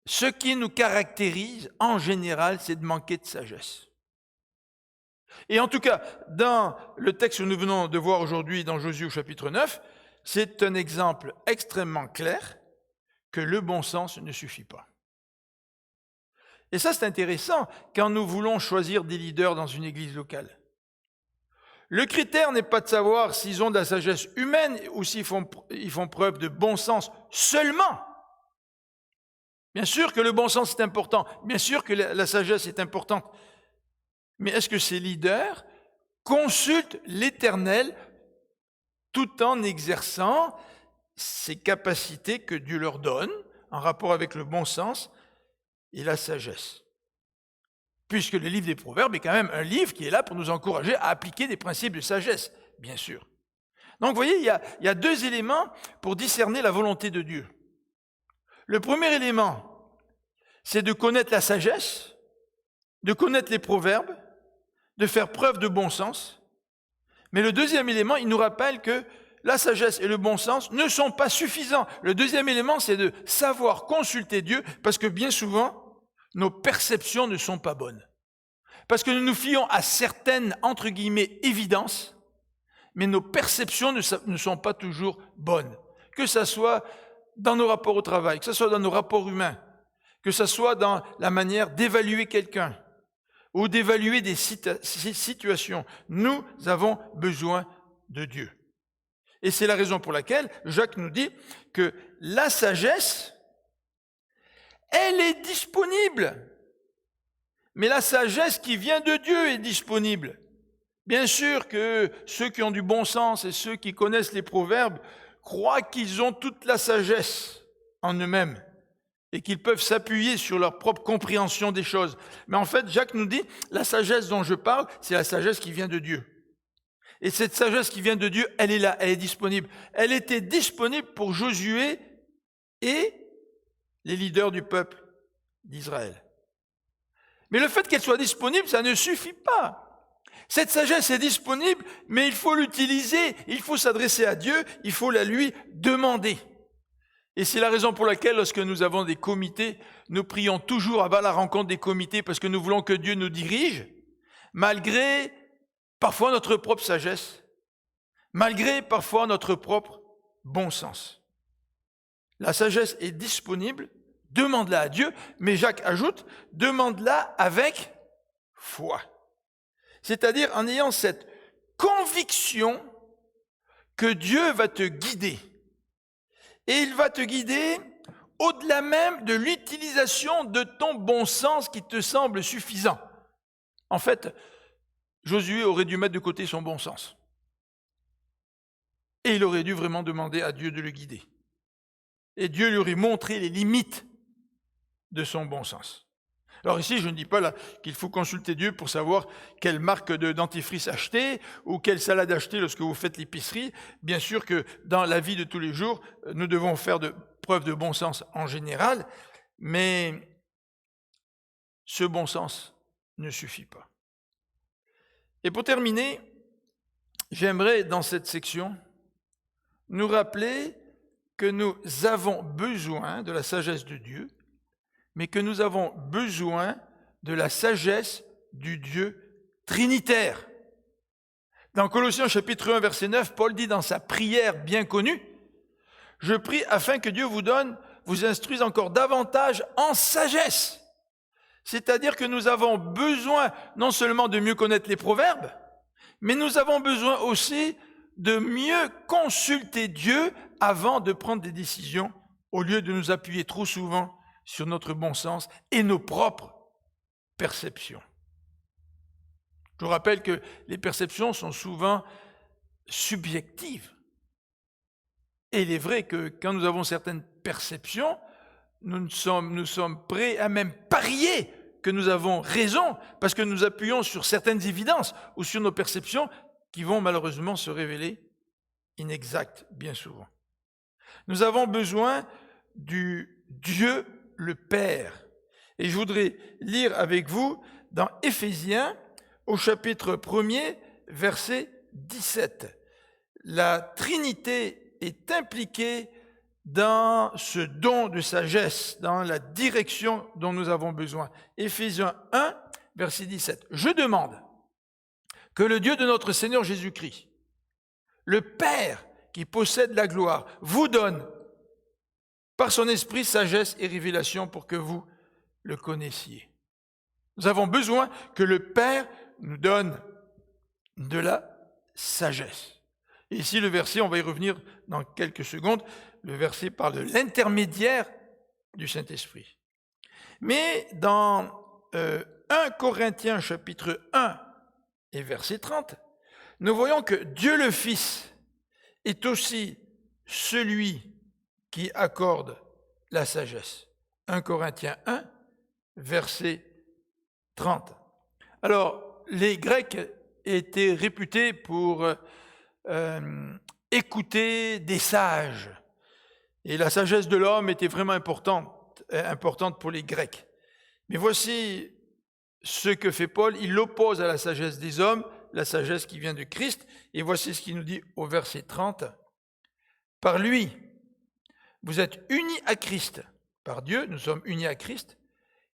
ce qui nous caractérise en général, c'est de manquer de sagesse. Et en tout cas, dans le texte que nous venons de voir aujourd'hui dans Josué au chapitre 9, c'est un exemple extrêmement clair que le bon sens ne suffit pas. Et ça, c'est intéressant quand nous voulons choisir des leaders dans une église locale. Le critère n'est pas de savoir s'ils ont de la sagesse humaine ou s'ils font preuve de bon sens seulement. Bien sûr que le bon sens est important, bien sûr que la sagesse est importante, mais est-ce que ces leaders consultent l'Éternel tout en exerçant ces capacités que Dieu leur donne en rapport avec le bon sens et la sagesse? Puisque le livre des Proverbes est quand même un livre qui est là pour nous encourager à appliquer des principes de sagesse, bien sûr. Donc vous voyez, il y a deux éléments pour discerner la volonté de Dieu. Le premier élément, c'est de connaître la sagesse, de connaître les proverbes, de faire preuve de bon sens. Mais le deuxième élément, il nous rappelle que la sagesse et le bon sens ne sont pas suffisants. Le deuxième élément, c'est de savoir consulter Dieu, parce que bien souvent, nos perceptions ne sont pas bonnes. Parce que nous nous fions à certaines, entre guillemets, évidences, mais nos perceptions ne sont pas toujours bonnes. Que ce soit dans nos rapports au travail, que ce soit dans nos rapports humains, que ce soit dans la manière d'évaluer quelqu'un ou d'évaluer des situations, nous avons besoin de Dieu. Et c'est la raison pour laquelle Jacques nous dit que la sagesse, elle est disponible. Mais la sagesse qui vient de Dieu est disponible. Bien sûr que ceux qui ont du bon sens et ceux qui connaissent les proverbes croient qu'ils ont toute la sagesse en eux-mêmes et qu'ils peuvent s'appuyer sur leur propre compréhension des choses. Mais en fait, Jacques nous dit, la sagesse dont je parle, c'est la sagesse qui vient de Dieu. Et cette sagesse qui vient de Dieu, elle est là, elle est disponible. Elle était disponible pour Josué et les leaders du peuple d'Israël. Mais le fait qu'elle soit disponible, ça ne suffit pas. Cette sagesse est disponible, mais il faut l'utiliser, il faut s'adresser à Dieu, il faut la lui demander. Et c'est la raison pour laquelle, lorsque nous avons des comités, nous prions toujours avant la rencontre des comités parce que nous voulons que Dieu nous dirige, malgré parfois notre propre sagesse, malgré parfois notre propre bon sens. La sagesse est disponible, demande-la à Dieu, mais Jacques ajoute, demande-la avec foi. C'est-à-dire en ayant cette conviction que Dieu va te guider. Et il va te guider au-delà même de l'utilisation de ton bon sens qui te semble suffisant. En fait, Josué aurait dû mettre de côté son bon sens. Et il aurait dû vraiment demander à Dieu de le guider. Et Dieu lui aurait montré les limites de son bon sens. Alors ici, je ne dis pas là qu'il faut consulter Dieu pour savoir quelle marque de dentifrice acheter ou quelle salade acheter lorsque vous faites l'épicerie. Bien sûr que dans la vie de tous les jours, nous devons faire preuve de bon sens en général, mais ce bon sens ne suffit pas. Et pour terminer, j'aimerais dans cette section nous rappeler que nous avons besoin de la sagesse de Dieu, mais que nous avons besoin de la sagesse du Dieu trinitaire. Dans Colossiens chapitre 1, verset 9, Paul dit dans sa prière bien connue, « Je prie afin que Dieu vous instruise encore davantage en sagesse. » C'est-à-dire que nous avons besoin non seulement de mieux connaître les proverbes, mais nous avons besoin aussi de mieux consulter Dieu avant de prendre des décisions, au lieu de nous appuyer trop souvent sur notre bon sens et nos propres perceptions. Je vous rappelle que les perceptions sont souvent subjectives. Et il est vrai que quand nous avons certaines perceptions, nous sommes prêts à même parier que nous avons raison parce que nous appuyons sur certaines évidences ou sur nos perceptions qui vont malheureusement se révéler inexactes bien souvent. Nous avons besoin du Dieu le Père. Et je voudrais lire avec vous dans Éphésiens, au chapitre 1er, verset 17. La Trinité est impliquée dans ce don de sagesse, dans la direction dont nous avons besoin. Éphésiens 1, verset 17. Je demande que le Dieu de notre Seigneur Jésus-Christ, le Père qui possède la gloire, vous donne par son esprit sagesse et révélation pour que vous le connaissiez. Nous avons besoin que le Père nous donne de la sagesse. Et ici, le verset, on va y revenir dans quelques secondes, le verset parle de l'intermédiaire du Saint-Esprit. Mais dans 1 Corinthiens chapitre 1 et verset 30, nous voyons que Dieu le Fils est aussi celui qui accorde la sagesse. 1 Corinthiens 1, verset 30. Alors, les Grecs étaient réputés pour écouter des sages. Et la sagesse de l'homme était vraiment importante pour les Grecs. Mais voici ce que fait Paul, il l'oppose à la sagesse des hommes, la sagesse qui vient de Christ, et voici ce qu'il nous dit au verset 30. Par lui, vous êtes unis à Christ. Par Dieu, nous sommes unis à Christ.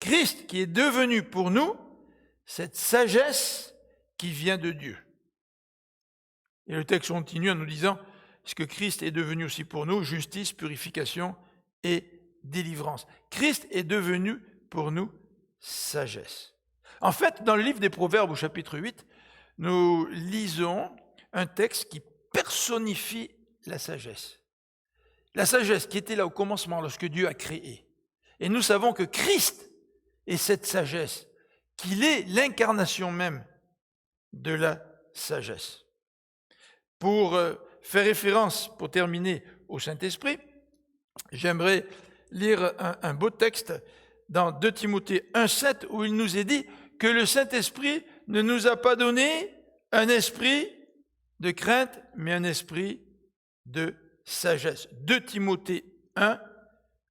Christ qui est devenu pour nous cette sagesse qui vient de Dieu. Et le texte continue en nous disant ce que Christ est devenu aussi pour nous, justice, purification et délivrance. Christ est devenu pour nous sagesse. En fait, dans le livre des Proverbes au chapitre 8, nous lisons un texte qui personnifie la sagesse. La sagesse qui était là au commencement lorsque Dieu a créé. Et nous savons que Christ est cette sagesse, qu'il est l'incarnation même de la sagesse. Pour faire référence, pour terminer, au Saint-Esprit, j'aimerais lire un beau texte dans 2 Timothée 1,7 où il nous est dit que le Saint-Esprit ne nous a pas donné un esprit de crainte, mais un esprit de sagesse. 2 Timothée 1,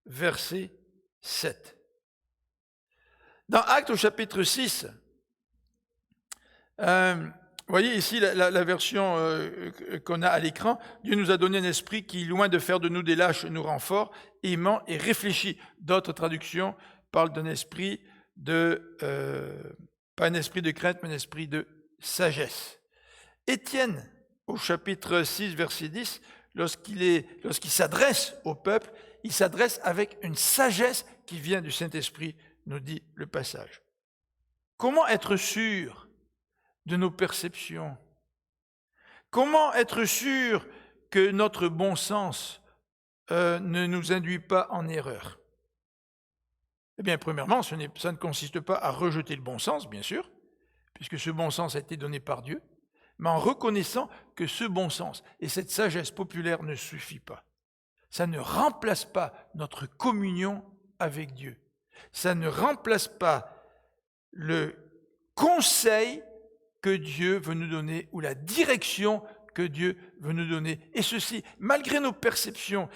verset 7. Dans Actes au chapitre 6, vous voyez ici la version qu'on a à l'écran. Dieu nous a donné un esprit qui, loin de faire de nous des lâches, nous rend forts, aimants et réfléchis. D'autres traductions parlent d'un esprit pas un esprit de crainte, mais un esprit de sagesse. Étienne, au chapitre 6, verset 10, lorsqu'il s'adresse au peuple, il s'adresse avec une sagesse qui vient du Saint-Esprit, nous dit le passage. Comment être sûr de nos perceptions? Comment être sûr que notre bon sens ne nous induit pas en erreur? Eh bien, premièrement, ça ne consiste pas à rejeter le bon sens, bien sûr, puisque ce bon sens a été donné par Dieu, mais en reconnaissant que ce bon sens et cette sagesse populaire ne suffit pas. Ça ne remplace pas notre communion avec Dieu. Ça ne remplace pas le conseil que Dieu veut nous donner ou la direction que Dieu veut nous donner. Et ceci, malgré nos perceptions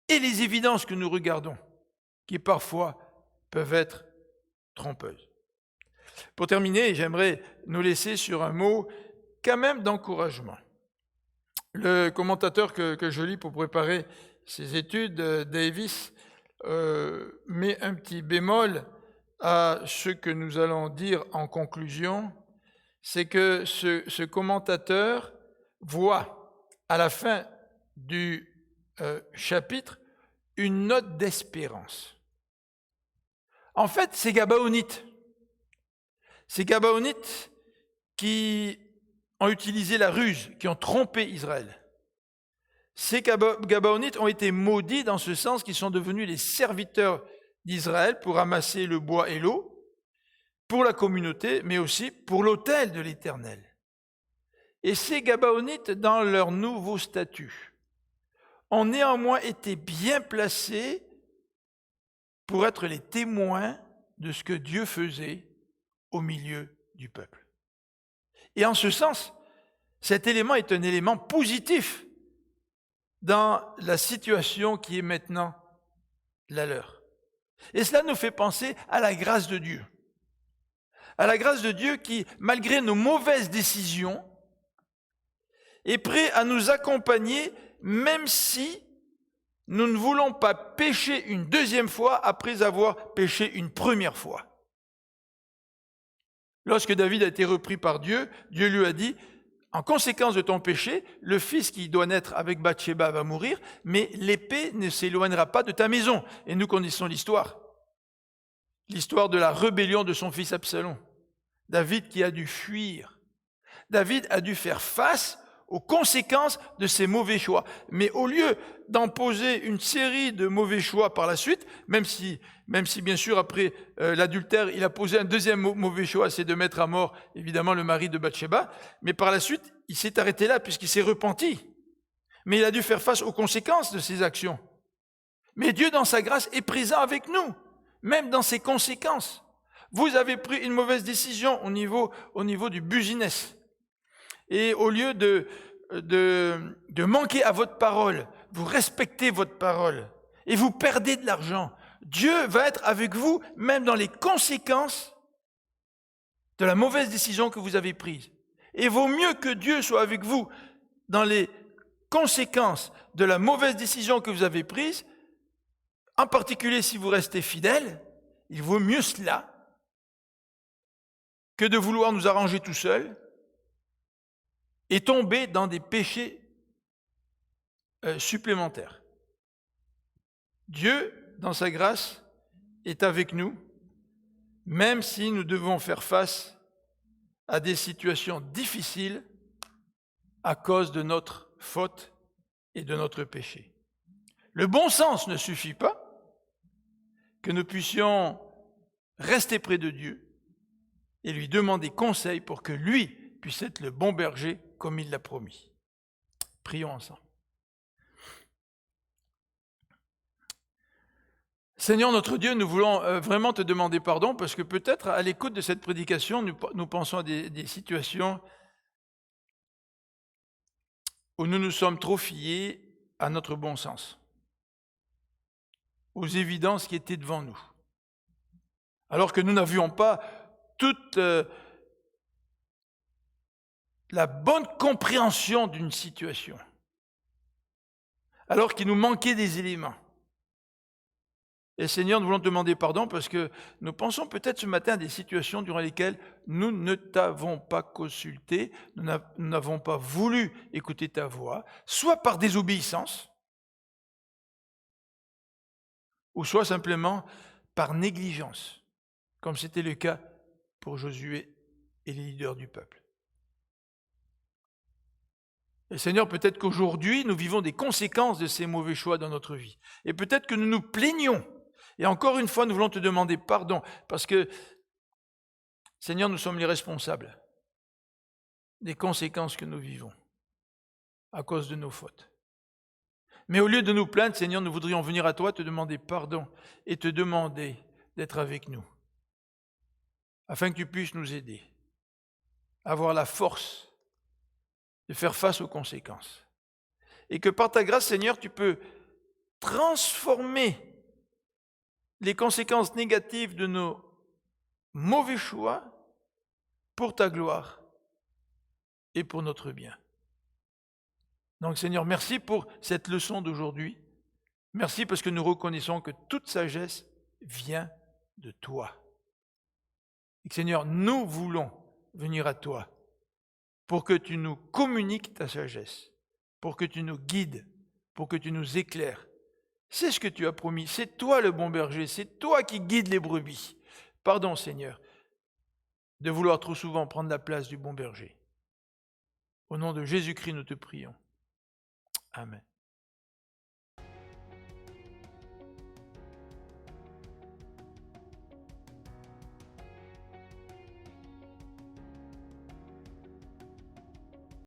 et les évidences que nous regardons, qui parfois peuvent être trompeuses. Pour terminer, j'aimerais nous laisser sur un mot quand même d'encouragement. Le commentateur que je lis pour préparer ces études, Davis, met un petit bémol à ce que nous allons dire en conclusion, c'est que ce commentateur voit à la fin du chapitre une note d'espérance. En fait, c'est Gabaonites. Ces Gabaonites qui ont utilisé la ruse, qui ont trompé Israël. Ces Gabaonites ont été maudits dans ce sens qu'ils sont devenus les serviteurs d'Israël pour ramasser le bois et l'eau, pour la communauté, mais aussi pour l'autel de l'Éternel. Et ces Gabaonites, dans leur nouveau statut, ont néanmoins été bien placés pour être les témoins de ce que Dieu faisait au milieu du peuple. Et en ce sens, cet élément est un élément positif dans la situation qui est maintenant la leur. Et cela nous fait penser à la grâce de Dieu. À la grâce de Dieu qui, malgré nos mauvaises décisions, est prêt à nous accompagner même si nous ne voulons pas pécher une deuxième fois après avoir péché une première fois. Lorsque David a été repris par Dieu, Dieu lui a dit, en conséquence de ton péché, le fils qui doit naître avec Bathsheba va mourir, mais l'épée ne s'éloignera pas de ta maison. » Et nous connaissons l'histoire. L'histoire de la rébellion de son fils Absalom. David qui a dû fuir. David a dû faire face aux conséquences de ses mauvais choix. Mais au lieu d'en poser une série de mauvais choix par la suite, même si bien sûr après l'adultère, il a posé un deuxième mauvais choix, c'est de mettre à mort évidemment le mari de Bathsheba, mais par la suite, il s'est arrêté là puisqu'il s'est repenti. Mais il a dû faire face aux conséquences de ses actions. Mais Dieu, dans sa grâce, est présent avec nous, même dans ses conséquences. Vous avez pris une mauvaise décision au niveau du business. Et au lieu de manquer à votre parole, vous respectez votre parole et vous perdez de l'argent. Dieu va être avec vous, même dans les conséquences de la mauvaise décision que vous avez prise. Et vaut mieux que Dieu soit avec vous dans les conséquences de la mauvaise décision que vous avez prise, en particulier si vous restez fidèle, il vaut mieux cela que de vouloir nous arranger tout seul et tomber dans des péchés supplémentaires. Dieu, dans sa grâce, est avec nous, même si nous devons faire face à des situations difficiles à cause de notre faute et de notre péché. Le bon sens ne suffit pas, que nous puissions rester près de Dieu et lui demander conseil pour que lui puisse être le bon berger comme il l'a promis. Prions ensemble. Seigneur notre Dieu, nous voulons vraiment te demander pardon parce que peut-être à l'écoute de cette prédication, nous pensons à des situations où nous nous sommes trop fiés à notre bon sens, aux évidences qui étaient devant nous, alors que nous n'avions pas toute la bonne compréhension d'une situation, alors qu'il nous manquait des éléments. Et Seigneur, nous voulons te demander pardon parce que nous pensons peut-être ce matin à des situations durant lesquelles nous ne t'avons pas consulté, nous n'avons pas voulu écouter ta voix, soit par désobéissance, ou soit simplement par négligence, comme c'était le cas pour Josué et les leaders du peuple. Et Seigneur, peut-être qu'aujourd'hui, nous vivons des conséquences de ces mauvais choix dans notre vie. Et peut-être que nous nous plaignons. Et encore une fois, nous voulons te demander pardon, parce que, Seigneur, nous sommes les responsables des conséquences que nous vivons à cause de nos fautes. Mais au lieu de nous plaindre, Seigneur, nous voudrions venir à toi, te demander pardon et te demander d'être avec nous, afin que tu puisses nous aider, avoir la force de faire face aux conséquences. Et que par ta grâce, Seigneur, tu peux transformer les conséquences négatives de nos mauvais choix pour ta gloire et pour notre bien. Donc Seigneur, merci pour cette leçon d'aujourd'hui. Merci parce que nous reconnaissons que toute sagesse vient de toi. Et que, Seigneur, nous voulons venir à toi pour que tu nous communiques ta sagesse, pour que tu nous guides, pour que tu nous éclaires. C'est ce que tu as promis, c'est toi le bon berger, c'est toi qui guides les brebis. Pardon Seigneur, de vouloir trop souvent prendre la place du bon berger. Au nom de Jésus-Christ, nous te prions. Amen.